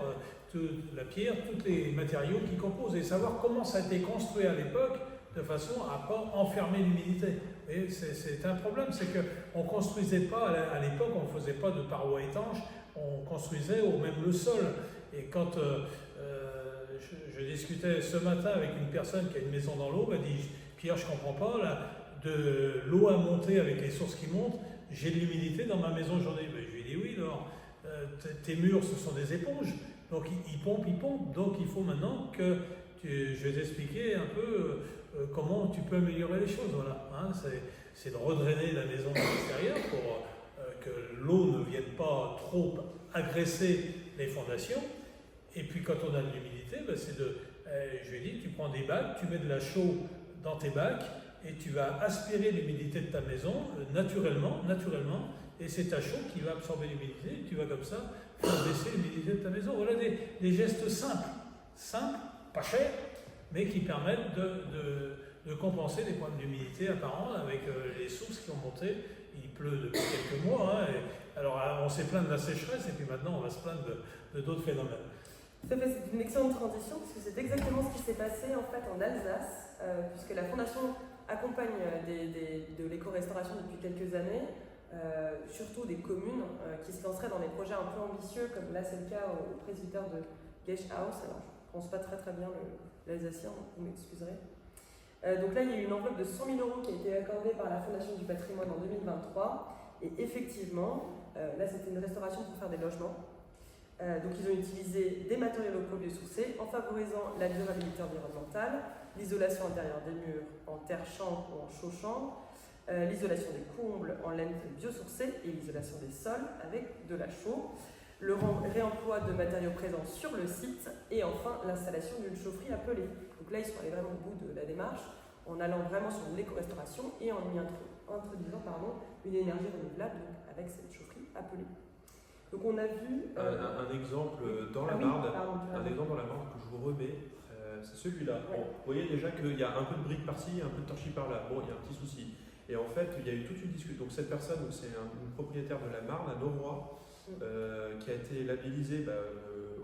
de la pierre, tous les matériaux qui composent, et savoir comment ça a été construit à l'époque de façon à ne pas enfermer l'humidité. Et c'est un problème, c'est qu'on ne construisait pas, à l'époque, on ne faisait pas de parois étanches, on construisait au même le sol. Et quand je discutais ce matin avec une personne qui a une maison dans l'eau, elle dit « Pierre, je ne comprends pas, là, de l'eau à monter avec les sources qui montent, j'ai de l'humidité dans ma maison aujourd'hui. » Je lui ai dit « Oui, alors, tes murs, ce sont des éponges. Donc ils pompent, donc il faut maintenant que je vais t'expliquer un peu comment tu peux améliorer les choses. Voilà, hein, c'est de redrainer la maison de l'extérieur pour que l'eau ne vienne pas trop agresser les fondations. Et puis quand on a de l'humidité, je lui ai dit, tu prends des bacs, tu mets de la chaux dans tes bacs et tu vas aspirer l'humidité de ta maison naturellement, et c'est ta chaux qui va absorber l'humidité, tu vas comme ça faire baisser l'humidité de ta maison. Voilà des gestes simples, pas chers, mais qui permettent de compenser les problèmes d'humidité apparents avec les sources qui ont monté. Il pleut depuis quelques mois, alors on s'est plaint de la sécheresse et puis maintenant on va se plaindre de d'autres phénomènes.
Tout à fait, c'est une excellente transition parce que c'est exactement ce qui s'est passé en fait en Alsace, puisque la Fondation accompagne de l'éco-restauration depuis quelques années, surtout des communes qui se lanceraient dans des projets un peu ambitieux, comme là c'est le cas au presbytère de Geschhaus. Alors je ne prononce pas très bien l'alsacien, vous m'excuserez. Donc là il y a eu une enveloppe de 100 000 € qui a été accordée par la Fondation du patrimoine en 2023, et effectivement, là c'était une restauration pour faire des logements. Donc ils ont utilisé des matériaux locaux biosourcés en favorisant la durabilité environnementale, l'isolation intérieure des murs en terre chambre ou en chaux chambre, l'isolation des combles en laine biosourcée et l'isolation des sols avec de la chaux, le réemploi de matériaux présents sur le site et enfin l'installation d'une chaufferie appelée. Donc là ils sont allés vraiment au bout de la démarche en allant vraiment sur l'éco-restauration et en y introduisant une énergie renouvelable donc avec cette chaufferie appelée. Donc on a vu
un exemple dans la Marne, un exemple dans la Marne que je vous remets, c'est celui-là.
Ouais.
Bon, vous voyez déjà qu'il y a un peu de briques par-ci, un peu de torchis par-là. Bon, il y a un petit souci. Et en fait, il y a eu toute une discussion. Donc cette personne, c'est une propriétaire de la Marne, à Noroy, qui a été labellisée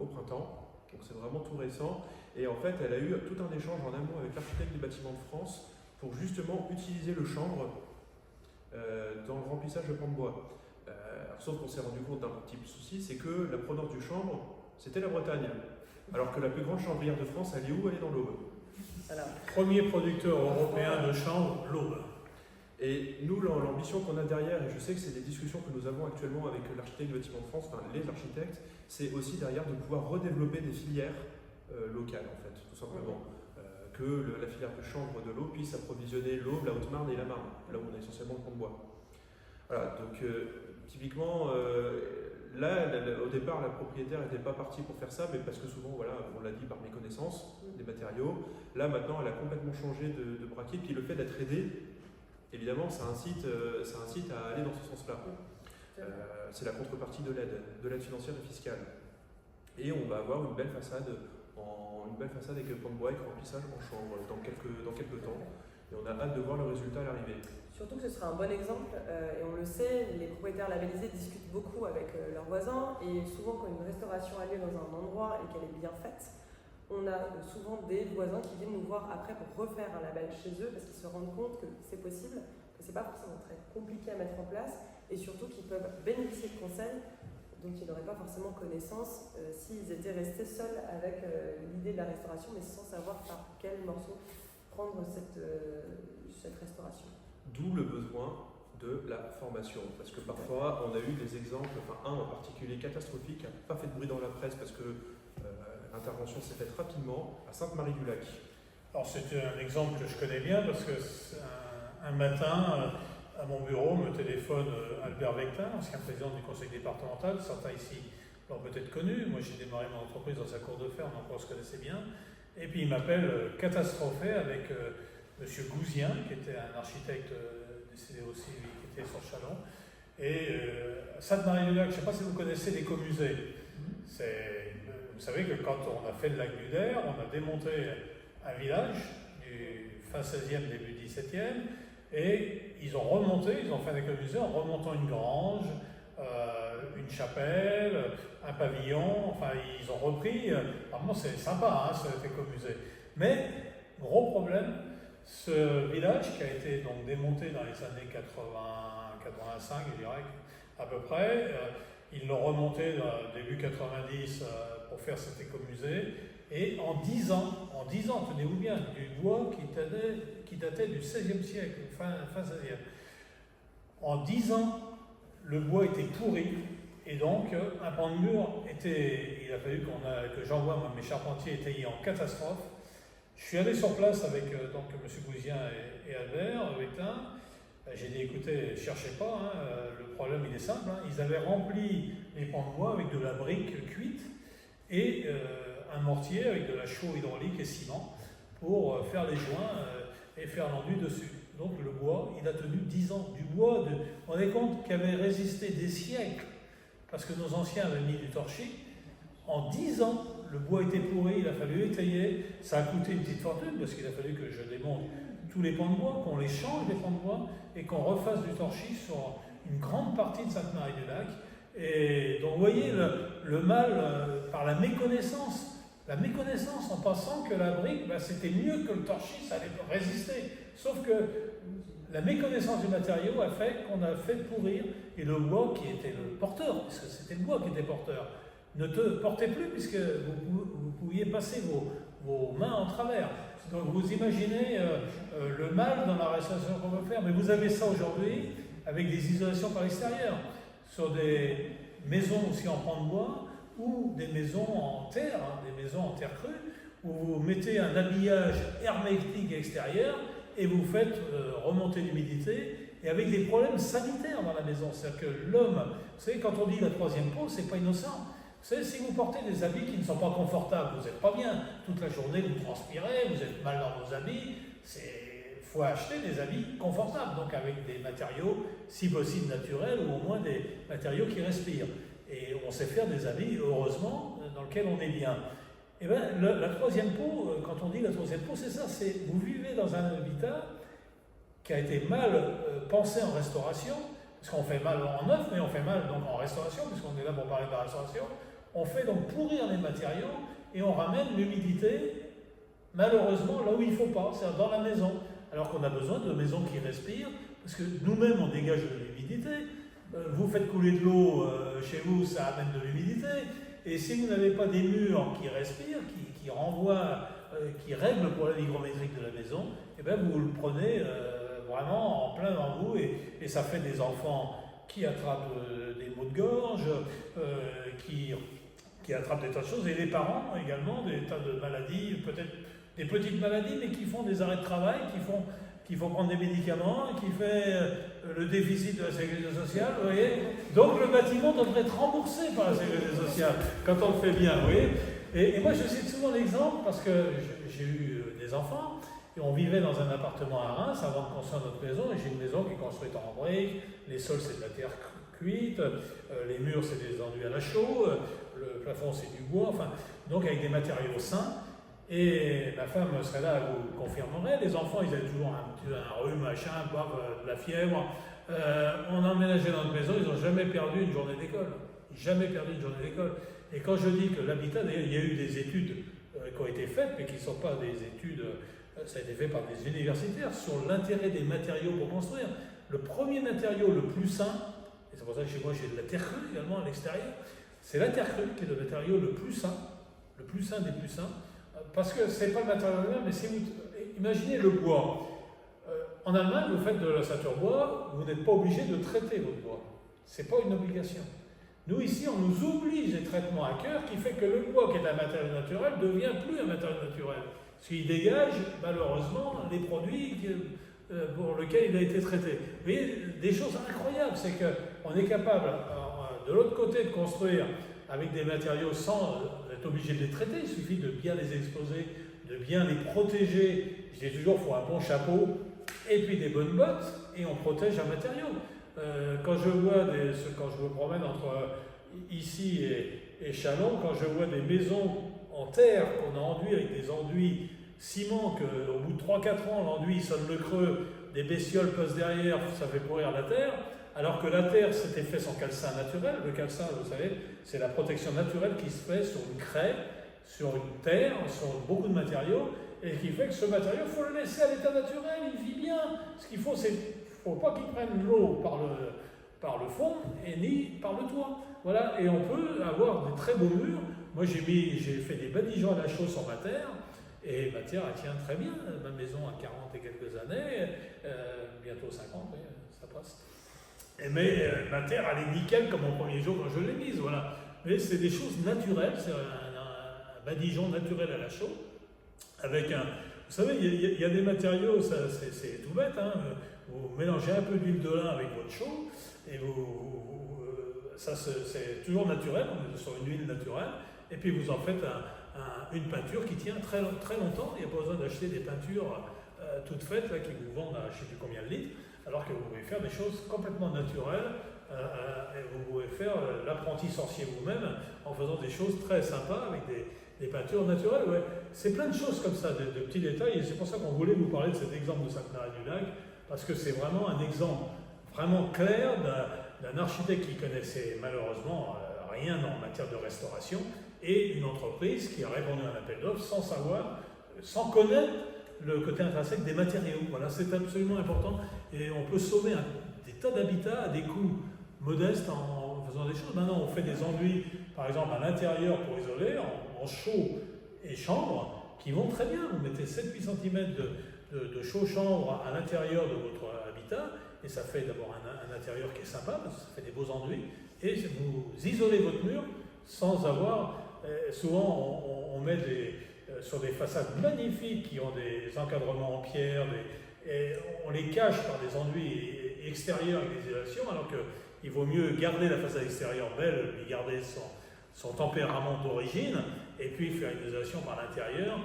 au printemps. Donc c'est vraiment tout récent. Et en fait, elle a eu tout un échange en amont avec l'architecte des bâtiments de France pour justement utiliser le chanvre dans le remplissage de pans de bois. Sauf qu'on s'est rendu compte d'un petit souci, c'est que la provenance du chanvre, c'était la Bretagne. Alors que la plus grande chanvrière de France, elle est où? Elle est dans l'Aube.
Alors,
Premier producteur européen de chanvre, l'Aube.
Et nous, l'ambition qu'on a derrière, et je sais que c'est des discussions que nous avons actuellement avec l'architecte du bâtiment de France, enfin les architectes, c'est aussi derrière de pouvoir redévelopper des filières locales, en fait, tout simplement. Que la filière de chanvre de l'Aube puisse approvisionner l'Aube, la Haute-Marne et la Marne, là où on a essentiellement le pont de bois. Voilà, donc typiquement, là, au départ, la propriétaire n'était pas partie pour faire ça, mais parce que souvent, voilà, on l'a dit par méconnaissance des matériaux. Là, maintenant, elle a complètement changé de braquet, puis le fait d'être aidée, évidemment, ça incite à aller dans ce sens-là. C'est la contrepartie de l'aide financière et fiscale. Et on va avoir une belle façade avec pans de bois et remplissage en chambre dans quelques temps. Et on a hâte de voir le résultat à l'arrivée.
surtout que ce sera un bon exemple, et on le sait, les propriétaires labellisés discutent beaucoup avec leurs voisins, et souvent quand une restauration a lieu dans un endroit et qu'elle est bien faite, on a souvent des voisins qui viennent nous voir après pour refaire un label chez eux, parce qu'ils se rendent compte que c'est possible, que c'est pas forcément très compliqué à mettre en place, et surtout qu'ils peuvent bénéficier de conseils dont ils n'auraient pas forcément connaissance s'ils étaient restés seuls avec l'idée de la restauration, mais sans savoir par quel morceau prendre cette restauration.
D'où le besoin de la formation, parce que parfois on a eu des exemples, un en particulier catastrophique, qui n'a pas fait de bruit dans la presse parce que l'intervention s'est faite rapidement à Sainte-Marie-du-Lac.
Alors c'est un exemple que je connais bien parce que un matin, à mon bureau, me téléphone Albert Vectin, ancien président du conseil départemental. Certains ici l'ont peut-être connu. Moi, j'ai démarré mon entreprise dans sa cour de ferme, donc on se connaissait bien. Et puis il m'appelle catastrophé avec M. Gouzien, qui était un architecte décédé aussi, qui était sur Chalon. Et Sainte-Marie-du-Lac, je ne sais pas si vous connaissez l'écomusée. Vous savez que quand on a fait le lac du Der, on a démonté un village du fin 16e, début 17e, et ils ont fait un écomusée en remontant une grange, une chapelle, un pavillon, enfin ils ont repris, vraiment c'est sympa cet écomusée. Mais, gros problème, ce village qui a été donc démonté dans les années 80-85, je dirais, à peu près, ils l'ont remonté début 90 pour faire cet écomusée, et en 10 ans, tenez-vous bien, du bois qui datait du XVIe siècle, fin XVIe. En 10 ans, le bois était pourri, et donc un pan de mur il a fallu que j'envoie mes charpentiers étayés en catastrophe. Je suis allé sur place avec donc M. Gouzien et Albert Vectin. J'ai dit écoutez, cherchez pas, le problème il est simple. Ils avaient rempli les pans de bois avec de la brique cuite et un mortier avec de la chaux hydraulique et ciment pour faire les joints et faire l'enduit dessus. Donc le bois, il a tenu 10 ans. Du bois, on est compte qu'il avait résisté des siècles parce que nos anciens avaient mis du torchis. En 10 ans, le bois était pourri, il a fallu étayer. Ça a coûté une petite fortune parce qu'il a fallu que je démonte tous les pans de bois, qu'on les change les pans de bois et qu'on refasse du torchis sur une grande partie de Sainte-Marie-du-Lac. Et donc vous voyez le mal par la méconnaissance. La méconnaissance en pensant que la brique, c'était mieux que le torchis, ça allait résister. Sauf que la méconnaissance du matériau a fait qu'on a fait pourrir, et le bois qui était le porteur, puisque c'était le bois qui était porteur, ne te portait plus puisque vous pouviez passer vos mains en travers. Donc vous imaginez le mal dans la restauration qu'on veut faire. Mais vous avez ça aujourd'hui avec des isolations par l'extérieur. Sur des maisons aussi en pan de bois, ou des maisons en terre, des maisons en terre crue, où vous mettez un habillage hermétique extérieur et vous faites remonter l'humidité, et avec des problèmes sanitaires dans la maison. C'est-à-dire que l'homme, vous savez, quand on dit la troisième peau, c'est pas innocent. Vous savez, si vous portez des habits qui ne sont pas confortables, vous n'êtes pas bien. Toute la journée, vous transpirez, vous êtes mal dans vos habits. Il faut acheter des habits confortables, donc avec des matériaux, si possible naturels, ou au moins des matériaux qui respirent. Et on sait faire des habits, heureusement, dans lesquels on est bien. Et bien, la troisième peau, quand on dit la troisième peau, c'est ça, c'est vous vivez dans un habitat qui a été mal pensé en restauration, parce qu'on fait mal en neuf, mais on fait mal donc en restauration, puisqu'on est là pour parler de la restauration. On fait donc pourrir les matériaux et on ramène l'humidité, malheureusement, là où il ne faut pas, c'est-à-dire dans la maison. Alors qu'on a besoin de maisons qui respirent, parce que nous-mêmes, on dégage de l'humidité. Vous faites couler de l'eau chez vous, ça amène de l'humidité. Et si vous n'avez pas des murs qui respirent, qui renvoient, qui règlent le problème hygrométrique de la maison, eh bien vous le prenez vraiment en plein dans vous, et ça fait des enfants qui attrapent des maux de gorge, qui attrapent des tas de choses, et les parents également, des tas de maladies, peut-être des petites maladies, mais qui font des arrêts de travail, qu'il faut prendre des médicaments, qui fait le déficit de la sécurité sociale, vous voyez. Donc le bâtiment devrait être remboursé par la sécurité sociale, quand on le fait bien, vous voyez. Et moi je cite souvent l'exemple, parce que j'ai eu des enfants, et on vivait dans un appartement à Reims avant de construire notre maison, et j'ai une maison qui est construite en briques, les sols c'est de la terre cuite, les murs c'est des enduits à la chaux, le plafond c'est du bois, enfin, donc avec des matériaux sains. Et ma femme serait là, vous confirmerait, les enfants ils avaient toujours un rhume, machin, de la fièvre. On a emménagé dans notre maison, ils n'ont jamais perdu une journée d'école. Jamais perdu une journée d'école. Et quand je dis que l'habitat, d'ailleurs, il y a eu des études qui ont été faites, mais qui ne sont pas des études, ça a été fait par des universitaires, sur l'intérêt des matériaux pour construire. Le premier matériau le plus sain, et c'est pour ça que chez moi j'ai de la terre crue également à l'extérieur, c'est la terre crue qui est le matériau le plus sain des plus sains, parce que ce n'est pas le matériau même, mais si vous imaginez le bois. En Allemagne, vous faites de la ceinture bois, vous n'êtes pas obligé de traiter votre bois. Ce n'est pas une obligation. Nous, ici, on nous oblige des traitements à cœur qui fait que le bois, qui est un matériau naturel, ne devient plus un matériau naturel. Parce qu'il dégage, malheureusement, les produits pour lesquels il a été traité. Vous voyez, des choses incroyables, c'est qu'on est capable, de l'autre côté, de construire avec des matériaux sans être obligé de les traiter. Il suffit de bien les exposer, de bien les protéger. Je dis toujours, il faut un bon chapeau et puis des bonnes bottes, et on protège un matériau. Quand je me promène entre ici et Châlons, quand je vois des maisons en terre qu'on a enduit avec des enduits ciment, qu'au bout de 3-4 ans, l'enduit sonne le creux, des bestioles passent derrière, ça fait pourrir la terre, alors que la terre s'était fait sans calcin naturel. Le calcin, vous savez, c'est la protection naturelle qui se fait sur une craie, sur une terre, sur beaucoup de matériaux, et qui fait que ce matériau, il faut le laisser à l'état naturel, il vit bien. Ce qu'il faut, c'est ne faut pas qu'il prenne l'eau par le fond et ni par le toit. Voilà, et on peut avoir des très beaux murs. Moi, j'ai fait des badigeons à la chaux sur ma terre, et ma terre, elle tient très bien. Ma maison a 40 et quelques années, bientôt 50, oui, ça passe. Mais ma terre, elle est nickel comme au premier jour quand je l'ai mise, voilà. Mais c'est des choses naturelles, c'est un badigeon naturel à la chaux, avec un... Vous savez, il y a des matériaux, c'est tout bête, hein. Vous mélangez un peu d'huile de lin avec votre chaux, et ça c'est toujours naturel, on est sur une huile naturelle, et puis vous en faites une peinture qui tient très, très longtemps. Il n'y a pas besoin d'acheter des peintures toutes faites là, qui vous vendent à je ne sais plus combien de litres, alors que vous pouvez faire des choses complètement naturelles, et vous pouvez faire l'apprenti sorcier vous-même en faisant des choses très sympas avec des peintures naturelles. Ouais. C'est plein de choses comme ça, de petits détails, et c'est pour ça qu'on voulait vous parler de cet exemple de Sainte-Marie-du-Lac, parce que c'est vraiment un exemple vraiment clair d'un architecte qui connaissait malheureusement rien en matière de restauration, et une entreprise qui a répondu à un appel d'offres sans savoir, sans connaître le côté intrinsèque des matériaux. Voilà, c'est absolument important, et on peut sauver des tas d'habitats à des coûts modestes en faisant des choses. Maintenant, on fait des enduits, par exemple à l'intérieur pour isoler, en chaux et chambre, qui vont très bien. Vous mettez 7-8 cm de chaux-chambre à l'intérieur de votre habitat, et ça fait d'abord un intérieur qui est sympa, parce que ça fait des beaux enduits, et vous isolez votre mur sans avoir... souvent, on met sur des façades magnifiques qui ont des encadrements en pierre, et on les cache par des enduits extérieurs avec des isolations, alors qu'il vaut mieux garder la façade extérieure belle, lui garder son tempérament d'origine, et puis faire une isolation par l'intérieur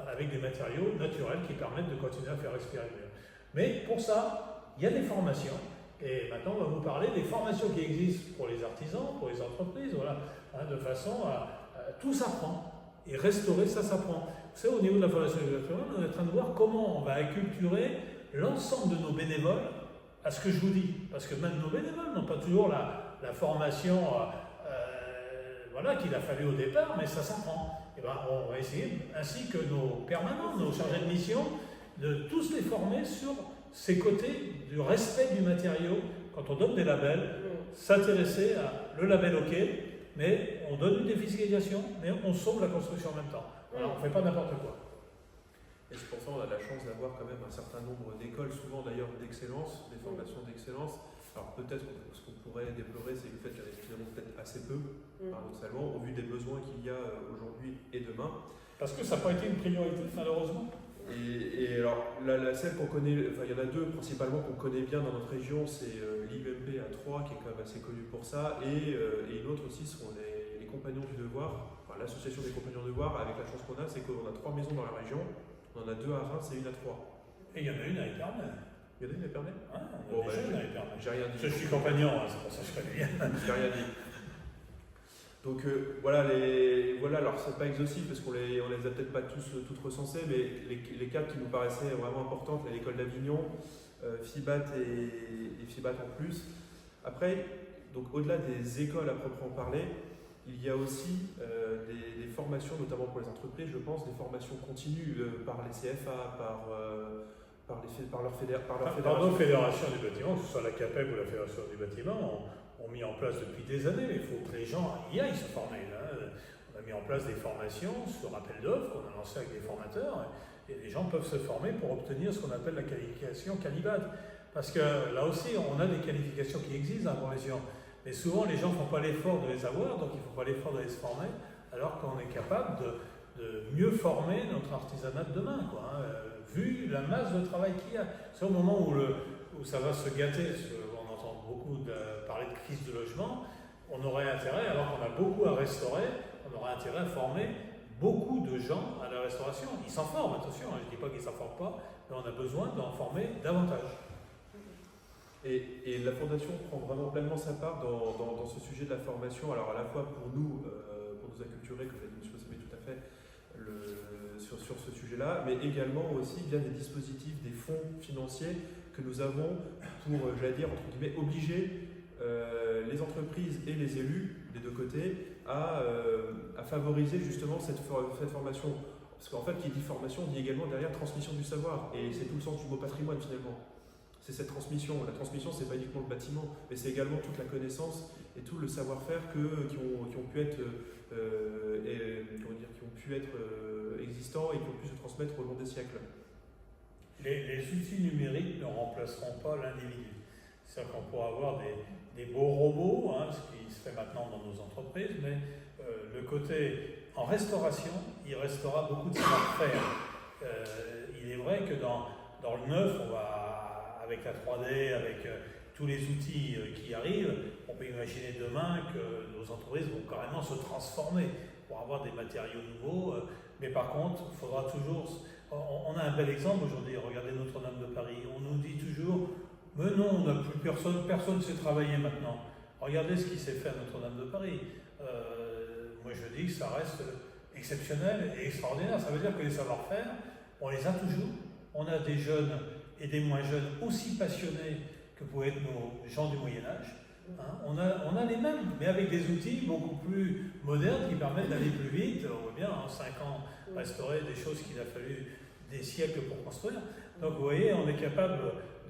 avec des matériaux naturels qui permettent de continuer à faire respirer l'air. Mais pour ça, il y a des formations, et maintenant on va vous parler des formations qui existent pour les artisans, pour les entreprises, voilà, hein, de façon à tout s'apprend. Et restaurer, ça s'apprend. Vous savez, au niveau de la formation naturelle, on est en train de voir comment on va acculturer l'ensemble de nos bénévoles à ce que je vous dis. Parce que même nos bénévoles n'ont pas toujours la formation voilà, qu'il a fallu au départ, mais ça s'apprend. Et ben, on va essayer, ainsi que nos permanents, nos chargés de mission, de tous les former sur ces côtés du respect du matériau. Quand on donne des labels, s'intéresser à le label OK, mais on donne une défiscalisation, mais on sauve la construction en même temps. Voilà, on ne fait pas n'importe quoi.
Et c'est pour ça qu'on a la chance d'avoir quand même un certain nombre d'écoles, souvent d'ailleurs d'excellence, des formations d'excellence. Alors peut-être ce qu'on pourrait déplorer, c'est le fait qu'il y en ait finalement peut-être assez peu, paradoxalement, au vu des besoins qu'il y a aujourd'hui et demain.
Parce que ça n'a pas été une priorité, malheureusement.
Et alors, celle qu'on connaît, enfin il y en a deux principalement qu'on connaît bien dans notre région, c'est l'IUMP à Troyes, qui est quand même assez connu pour ça, et une autre aussi sont les Compagnons du Devoir, enfin l'association des Compagnons du Devoir. Avec la chance qu'on a, c'est qu'on a 3 maisons dans la région, on en a 2 à Reims et une à Troyes.
Et il y en a une à Épernay.
Il y en a une à Épernay ?
On a déjà une à Épernay.
J'ai rien dit.
Je suis compagnon, hein, c'est pour ça que je connais bien.
J'ai rien dit. Donc voilà, alors c'est pas exhaustif parce qu'on les a peut-être pas toutes recensées, mais les cadres qui nous paraissaient vraiment importantes, l'école d'Avignon, FIBAT et FIBAT en plus. Après, donc au-delà des écoles à proprement parler, il y a aussi des formations, notamment pour les entreprises, je pense, des formations continues par les CFA, par leur fédération.
Par nos fédérations du bâtiment, que ce soit la CAPEB ou la Fédération du bâtiment, ont mis en place depuis des années. Il faut que les gens y aillent se former. Hein. On a mis en place des formations sur appel d'offres qu'on a lancé avec des formateurs, et les gens peuvent se former pour obtenir ce qu'on appelle la qualification Calibat. Parce que là aussi, on a des qualifications qui existent dans la profession, mais souvent les gens ne font pas l'effort de les avoir, donc ils ne font pas l'effort d'aller se former, alors qu'on est capable de mieux former notre artisanat de demain, quoi, hein, vu la masse de travail qu'il y a. C'est au moment où ça va se gâter, on entend beaucoup parler de crise de logement, on aurait intérêt, alors qu'on a beaucoup à restaurer, on aurait intérêt à former beaucoup de gens à la restauration. Ils s'en forment, attention, je ne dis pas qu'ils ne s'en forment pas, mais on a besoin d'en former davantage.
Et la Fondation prend vraiment pleinement sa part dans ce sujet de la formation, alors à la fois pour nous acculturer, comme l'a dit M. Sabé tout à fait, sur ce sujet-là, mais également aussi via des dispositifs, des fonds financiers que nous avons pour, j'allais dire, entre guillemets, obliger les entreprises et les élus des deux côtés à favoriser justement cette formation. Parce qu'en fait, qui dit formation dit également derrière transmission du savoir, et c'est tout le sens du mot patrimoine finalement. C'est cette transmission. La transmission, c'est pas uniquement le bâtiment, mais c'est également toute la connaissance et tout le savoir-faire qui ont pu être existants et qui ont pu se transmettre au long des siècles.
Les outils numériques ne remplaceront pas l'individu. C'est-à-dire qu'on pourra avoir des beaux robots, hein, ce qui se fait maintenant dans nos entreprises, mais le côté en restauration, il restera beaucoup de savoir-faire. Il est vrai que dans le neuf, on va, avec la 3D, avec tous les outils qui arrivent, on peut imaginer demain que nos entreprises vont carrément se transformer pour avoir des matériaux nouveaux. Mais par contre, il faudra toujours... On a un bel exemple aujourd'hui, regardez Notre-Dame de Paris. On nous dit toujours, mais non, on n'a plus personne ne sait travailler maintenant. Regardez ce qui s'est fait à Notre-Dame de Paris. Moi je dis que ça reste exceptionnel et extraordinaire. Ça veut dire que les savoir-faire, on les a toujours. On a des jeunes et des moins jeunes aussi passionnés que pouvaient être nos gens du Moyen-Âge. Hein, on a les mêmes, mais avec des outils beaucoup plus modernes qui permettent d'aller plus vite. On voit bien, en 5 ans, restaurer des choses qu'il a fallu des siècles pour construire. Donc vous voyez, on est capable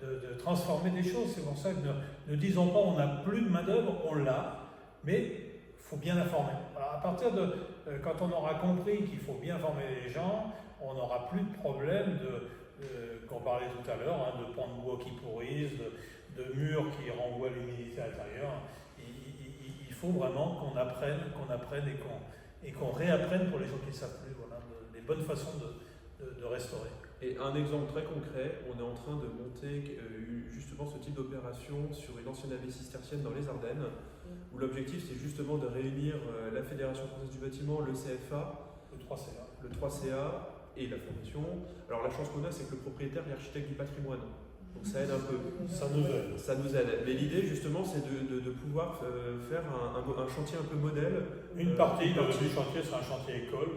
de transformer des choses. C'est pour ça que ne disons pas on n'a plus de main-d'œuvre, on l'a, mais il faut bien la former. Alors, à partir de quand on aura compris qu'il faut bien former les gens, on n'aura plus de problème qu'on parlait tout à l'heure, hein, de pans de bois qui pourrissent, de murs qui renvoient l'humidité à l'intérieur. Il faut vraiment qu'on apprenne et qu'on réapprenne pour les gens qui ne savent plus, voilà, les bonnes façons de restaurer.
Et un exemple très concret, on est en train de monter justement ce type d'opération sur une ancienne abbaye cistercienne dans les Ardennes, où l'objectif c'est justement de réunir la Fédération française du bâtiment, le CFA, le 3CA et la Fondation. Alors la chance qu'on a, c'est que le propriétaire est l'architecte du patrimoine. Donc ça aide un peu.
Ça nous aide.
Ça nous aide. Mais l'idée justement c'est de pouvoir faire un chantier un peu modèle.
Une partie du chantier sera un chantier école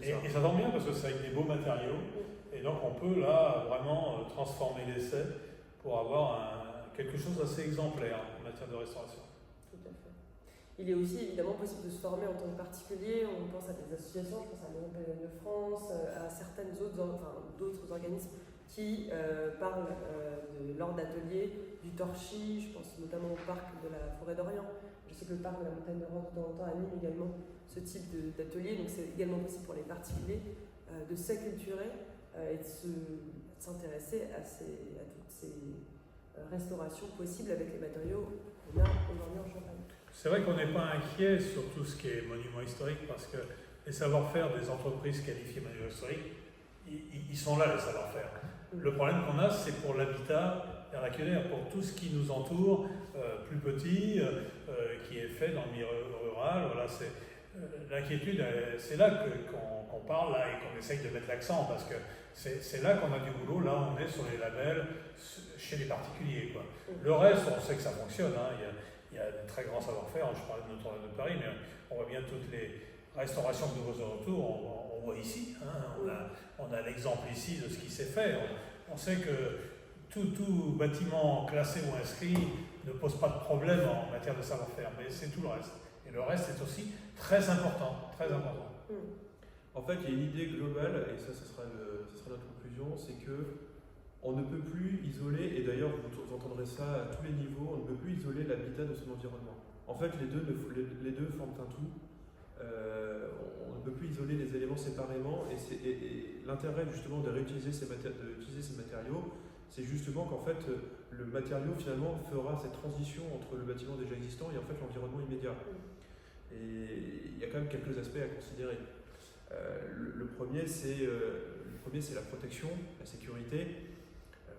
et ça tombe bien parce que c'est avec des beaux matériaux et donc on peut là vraiment transformer l'essai pour avoir quelque chose d'assez exemplaire en matière de restauration.
Tout à fait. Il est aussi évidemment possible de se former en tant que particulier. On pense à des associations, je pense à l'Europe de France, à certaines d'autres organismes qui parlent lors d'ateliers du torchis. Je pense notamment au parc de la Forêt d'Orient. Je sais que le parc de la Montagne de Roche de temps en temps anime également ce type d'atelier. Donc c'est également possible pour les particuliers de s'acculturer et de s'intéresser à toutes ces restaurations possibles avec les matériaux qu'on a aujourd'hui en Champagne.
C'est vrai qu'on n'est pas inquiet sur tout ce qui est monument historique parce que les savoir-faire des entreprises qualifiées monument historique, ils sont là, les savoir-faire. Le problème qu'on a, c'est pour l'habitat vernaculaire, pour tout ce qui nous entoure, plus petit, qui est fait dans le milieu rural. Voilà, l'inquiétude, c'est là qu'on parle là, et qu'on essaye de mettre l'accent parce que c'est là qu'on a du boulot. Là, on est sur les labels chez les particuliers, quoi. Le reste, on sait que ça fonctionne. Hein. Il y a de très grands savoir-faire. Je parlais de Notre-Dame de Paris, mais on voit bien toutes les restaurations de nouveaux retours. On voit ici. Hein. On a l'exemple ici de ce qui s'est fait. On sait que tout bâtiment classé ou inscrit ne pose pas de problème en matière de savoir-faire, mais c'est tout le reste. Et le reste est aussi très important, très important.
En fait, il y a une idée globale, et ça sera notre conclusion, c'est que on ne peut plus isoler, et d'ailleurs vous entendrez ça à tous les niveaux, on ne peut plus isoler l'habitat de son environnement. En fait, les deux forment un tout. On ne peut plus isoler les éléments séparément, et l'intérêt justement de réutiliser ces matériaux, c'est justement qu'en fait le matériau finalement fera cette transition entre le bâtiment déjà existant et en fait l'environnement immédiat. Et il y a quand même quelques aspects à considérer. Le premier c'est la protection, la sécurité,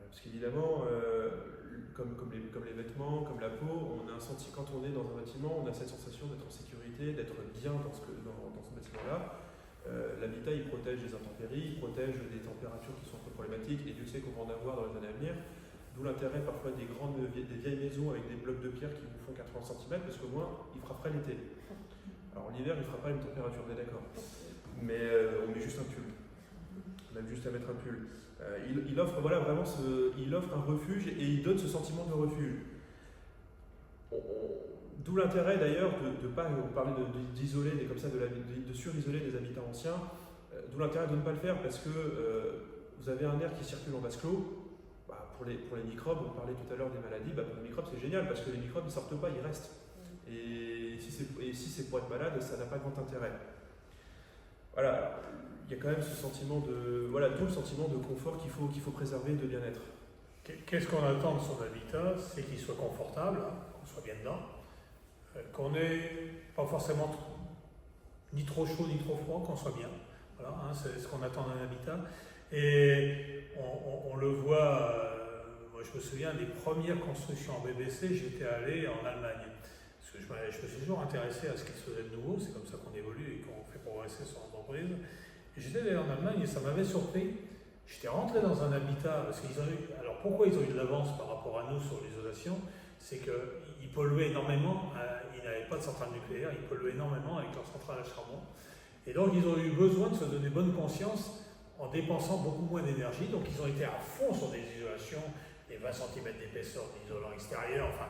parce qu'évidemment comme les vêtements, comme la peau, quand on est dans un bâtiment, on a cette sensation d'être en sécurité, d'être bien dans ce bâtiment-là. L'habitat, il protège les intempéries, il protège des températures qui sont un peu problématiques, et Dieu sait qu'on va en avoir dans les années à venir. D'où l'intérêt parfois des vieilles maisons avec des blocs de pierre qui vous font 80 cm, parce qu'au moins, il fera frais l'été. Alors l'hiver, il ne fera pas une température, on est d'accord. Mais on met juste un pull. On a juste à mettre un pull. Il offre vraiment il offre un refuge et il donne ce sentiment de refuge. D'où l'intérêt d'ailleurs de ne pas parler d'isoler, comme ça, de surisoler des habitats anciens. D'où l'intérêt de ne pas le faire parce que vous avez un air qui circule en vase clos. Pour les microbes, on parlait tout à l'heure des maladies, pour les microbes c'est génial parce que les microbes ne sortent pas, ils restent. Et si c'est pour être malade, ça n'a pas grand intérêt. Voilà, il y a quand même ce sentiment tout le sentiment de confort qu'il faut préserver, de bien-être.
Qu'est-ce qu'on attend de son habitat? C'est qu'il soit confortable, qu'on soit bien dedans, qu'on n'ait pas forcément ni trop chaud ni trop froid, qu'on soit bien. Voilà, c'est ce qu'on attend d'un habitat. Et on le voit, moi je me souviens des premières constructions en BBC, j'étais allé en Allemagne. Parce que je me suis toujours intéressé à ce qui se faisait de nouveau, c'est comme ça qu'on évolue et qu'on fait progresser son entreprise. Et j'étais allé en Allemagne et ça m'avait surpris. J'étais rentré dans un habitat, parce qu'ils ont eu. Alors pourquoi ils ont eu de l'avance par rapport à nous sur l'isolation? C'est qu'ils polluaient énormément, ils n'avaient pas de centrale nucléaire, ils polluaient énormément avec leur centrale à charbon. Et donc ils ont eu besoin de se donner bonne conscience en dépensant beaucoup moins d'énergie. Donc ils ont été à fond sur des isolations, des 20 cm d'épaisseur d'isolant extérieur. Enfin,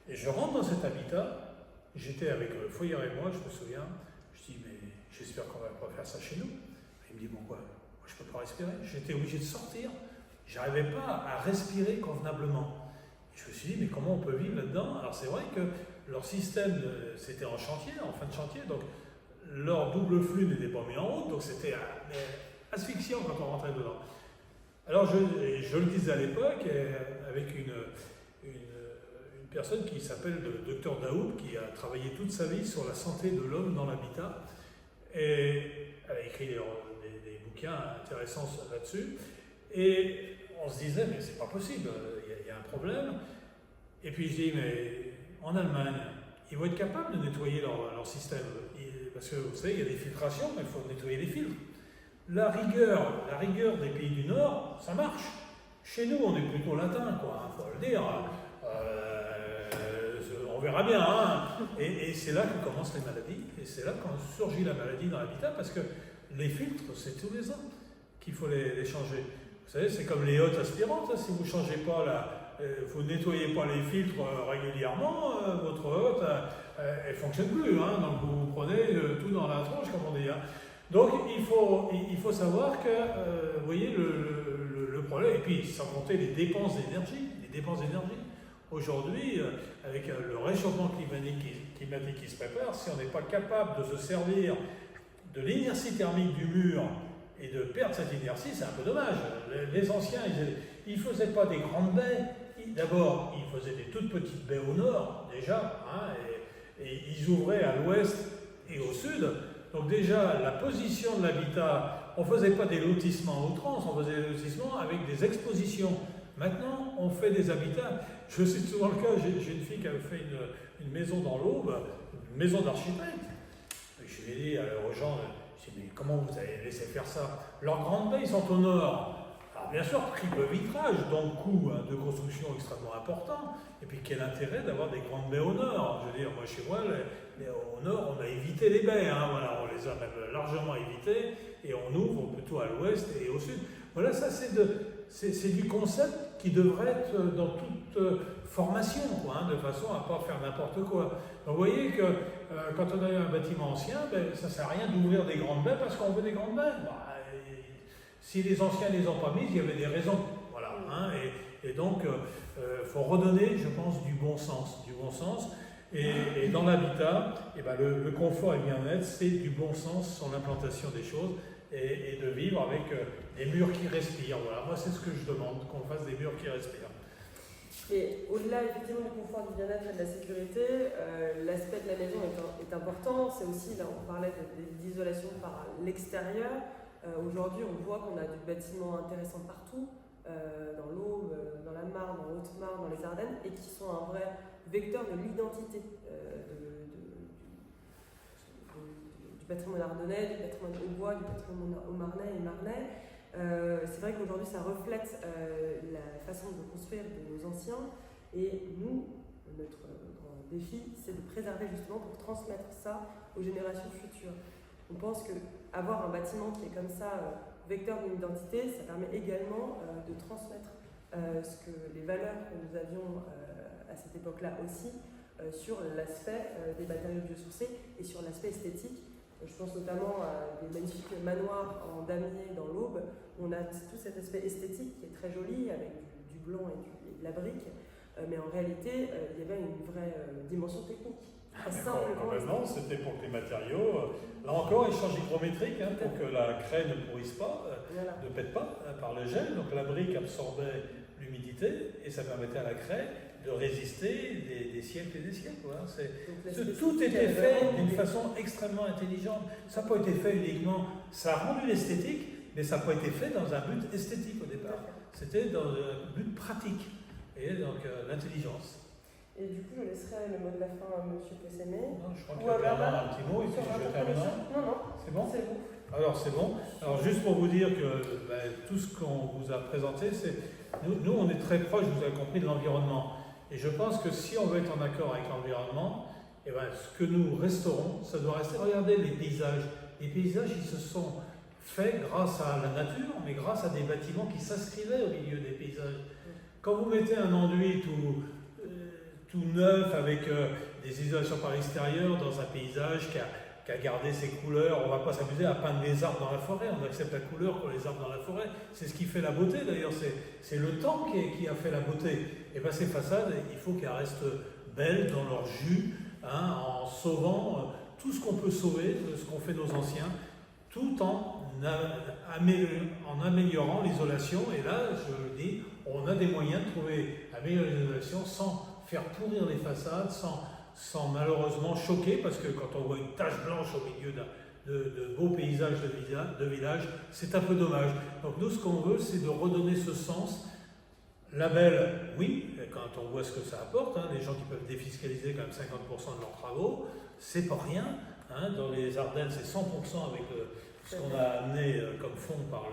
et je rentre dans cet habitat, j'étais avec Foyer et moi, je me souviens, je dis mais j'espère qu'on va pas faire ça chez nous. Il me dit pourquoi? Moi je peux pas respirer. J'étais obligé de sortir, j'arrivais pas à respirer convenablement. Et je me suis dit mais comment on peut vivre là-dedans? Alors c'est vrai que leur système c'était en chantier, en fin de chantier, donc leur double flux n'était pas mis en route, donc c'était asphyxiant quand on rentrait dedans. Alors je le disais à l'époque, avec une personne qui s'appelle le docteur Daoud, qui a travaillé toute sa vie sur la santé de l'homme dans l'habitat. Et elle a écrit des bouquins intéressants là-dessus. Et on se disait, mais c'est pas possible, il y a un problème. Et puis je dis, mais en Allemagne, ils vont être capables de nettoyer leur système. Parce que vous savez, il y a des filtrations, mais il faut nettoyer les filtres. La rigueur des pays du Nord, ça marche. Chez nous, on est plutôt latin, quoi, il faut le dire. On verra bien. Hein. Et c'est là que commencent les maladies. Et c'est là quand surgit la maladie dans l'habitat, parce que les filtres, c'est tous les ans qu'il faut les changer. Vous savez, c'est comme les hottes aspirantes. Hein. Si vous ne changez pas vous nettoyez pas les filtres régulièrement, votre hotte, elle ne fonctionne plus. Hein. Donc vous prenez tout dans la tronche, comme on dit. Hein. Donc il faut savoir que, vous voyez, le problème, et puis sans compter les dépenses d'énergie. Aujourd'hui, avec le réchauffement climatique qui se prépare, si on n'est pas capable de se servir de l'inertie thermique du mur et de perdre cette inertie, c'est un peu dommage. Les anciens, ils ne faisaient pas des grandes baies. D'abord, ils faisaient des toutes petites baies au nord, déjà, hein, et ils ouvraient à l'ouest et au sud. Donc déjà, la position de l'habitat, on ne faisait pas des lotissements à outrance, on faisait des lotissements avec des expositions. Maintenant, on fait des habitats. Je cite souvent le cas, j'ai une fille qui avait fait une maison dans l'Aube, une maison d'architecte. Je lui ai dit aux gens, je dis, mais comment vous avez laissé faire ça? Leurs grandes baies sont au nord. Alors bien sûr, triple vitrage, donc coût de construction extrêmement important. Et puis quel intérêt d'avoir des grandes baies au nord? Je veux dire, moi chez moi, au nord, on a évité les baies, hein, voilà, on les a même largement évitées, et on ouvre plutôt à l'ouest et au sud. Voilà, ça c'est du concept qui devrait être dans toute formation, quoi, hein, de façon à ne pas faire n'importe quoi. Donc vous voyez que quand on a un bâtiment ancien, ça ne sert à rien d'ouvrir des grandes baies parce qu'on veut des grandes baies. Si les anciens ne les ont pas mises, il y avait des raisons. Voilà, hein, et donc, il faut redonner, je pense, du bon sens. Et dans l'habitat, le confort et le bien-être, c'est du bon sens sur l'implantation des choses et de vivre avec des murs qui respirent. Voilà, moi, c'est ce que je demande, qu'on fasse des murs qui respirent.
Et au-delà effectivement du confort, du bien-être et de la sécurité, l'aspect de la maison est important. C'est aussi, là on parlait d'isolation par l'extérieur. Aujourd'hui, on voit qu'on a du bâtiment intéressant partout, dans l'Aube, dans la Marne, dans Haute-Marne, dans les Ardennes, et qui sont un vrai vecteur de l'identité du patrimoine ardennais, du patrimoine aubois, du patrimoine haut-marnais et marnais. C'est vrai qu'aujourd'hui, ça reflète la façon de construire de nos anciens, et nous, notre grand défi, c'est de préserver justement pour transmettre ça aux générations futures. On pense qu'avoir un bâtiment qui est comme ça, vecteur d'une identité, ça permet également de transmettre les valeurs que nous avions à cette époque-là aussi sur l'aspect des matériaux biosourcés et sur l'aspect esthétique. Je pense notamment à des magnifiques manoirs en damier dans l'Aube, où on a tout cet aspect esthétique qui est très joli, avec du blanc et de la brique, mais en réalité, il y avait une vraie dimension technique.
Complètement, c'était pour que les matériaux, là encore, échange hygrométrique, hein, pour que la craie ne pourrisse pas, ne pète pas par le gel. Donc la brique absorbait l'humidité et ça permettait à la craie de résister des siècles et des siècles. Voilà. Tout était fait d'une façon extrêmement intelligente. Ça n'a pas été fait uniquement, ça a rendu l'esthétique, mais ça n'a pas été fait dans un but esthétique au départ. C'était dans un but pratique, et donc l'intelligence.
Et du coup, je laisserai le mot de la fin à M. Pessémé.
Non, je crois qu'il y a Bernard un petit mot, et puis je termine.
Non,
c'est bon.
C'est bon.
Alors c'est bon. Alors juste pour vous dire que tout ce qu'on vous a présenté, c'est nous on est très proche, vous avez compris, de l'environnement. Et je pense que si on veut être en accord avec l'environnement, ce que nous restaurons, ça doit rester. Regardez les paysages. Les paysages, ils se sont faits grâce à la nature, mais grâce à des bâtiments qui s'inscrivaient au milieu des paysages. Quand vous mettez un enduit tout neuf avec des isolations par l'extérieur dans un paysage qui a gardé ses couleurs, on ne va pas s'amuser à peindre les arbres dans la forêt, on accepte la couleur pour les arbres dans la forêt, c'est ce qui fait la beauté d'ailleurs, c'est le temps qui a fait la beauté. Et bien ces façades, il faut qu'elles restent belles dans leur jus, hein, en sauvant tout ce qu'on peut sauver, de ce qu'ont fait nos anciens, tout en améliorant l'isolation. Et là, je le dis, on a des moyens de trouver améliorer l'isolation sans faire pourrir les façades sans malheureusement choquer, parce que quand on voit une tache blanche au milieu de beaux paysages de village, c'est un peu dommage. Donc nous, ce qu'on veut, c'est de redonner ce sens. Label, oui, quand on voit ce que ça apporte, hein, les gens qui peuvent défiscaliser quand même 50% de leurs travaux, c'est pas rien. Hein, dans les Ardennes, c'est 100% avec ce qu'on a amené comme fonds par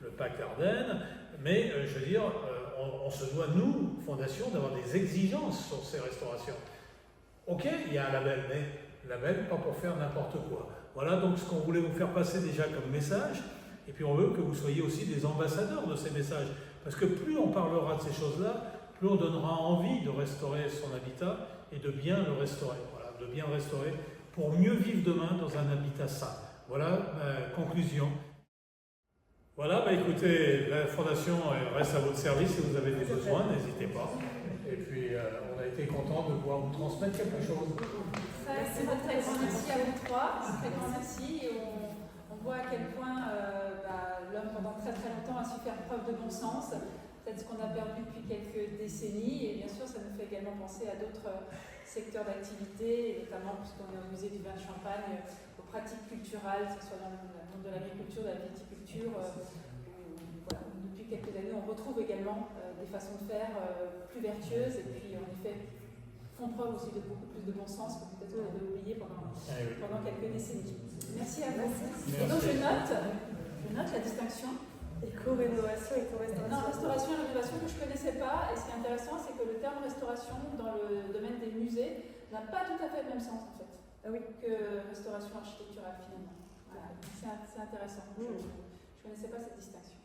le pacte Ardennes. Mais je veux dire, on se doit, nous, Fondation, d'avoir des exigences sur ces restaurations. Ok, il y a un label, mais label, pas pour faire n'importe quoi. Voilà donc ce qu'on voulait vous faire passer déjà comme message. Et puis on veut que vous soyez aussi des ambassadeurs de ces messages. Parce que plus on parlera de ces choses-là, plus on donnera envie de restaurer son habitat et de bien le restaurer. Voilà, de bien le restaurer pour mieux vivre demain dans un habitat sain. Voilà ma conclusion. Voilà, écoutez, la Fondation reste à votre service si vous avez des besoins, n'hésitez pas. Et puis on a été content de pouvoir vous transmettre quelque chose.
C'est un très grand merci à vous trois, un très grand merci. Et on voit à quel point l'homme pendant très très longtemps a su faire preuve de bon sens, peut-être ce qu'on a perdu depuis quelques décennies, et bien sûr ça nous fait également penser à d'autres secteurs d'activité, notamment puisqu'on est au musée du vin de Champagne, aux pratiques culturelles, que ce soit dans le monde de l'agriculture, de la viticulture, voilà, depuis quelques années on retrouve également des façons de faire plus vertueuses, et puis en effet font preuve aussi de beaucoup plus de bon sens que peut-être on avait oublié pendant quelques décennies. Merci à vous.
Merci.
Et donc je note la distinction
Éco-rénovation, éco-restauration.
non, restauration et rénovation que je ne connaissais pas. Et ce qui est intéressant, c'est que le terme restauration dans le domaine des musées n'a pas tout à fait le même sens en fait que restauration architecturale finalement. Voilà. C'est intéressant. Je ne connaissais pas cette distinction.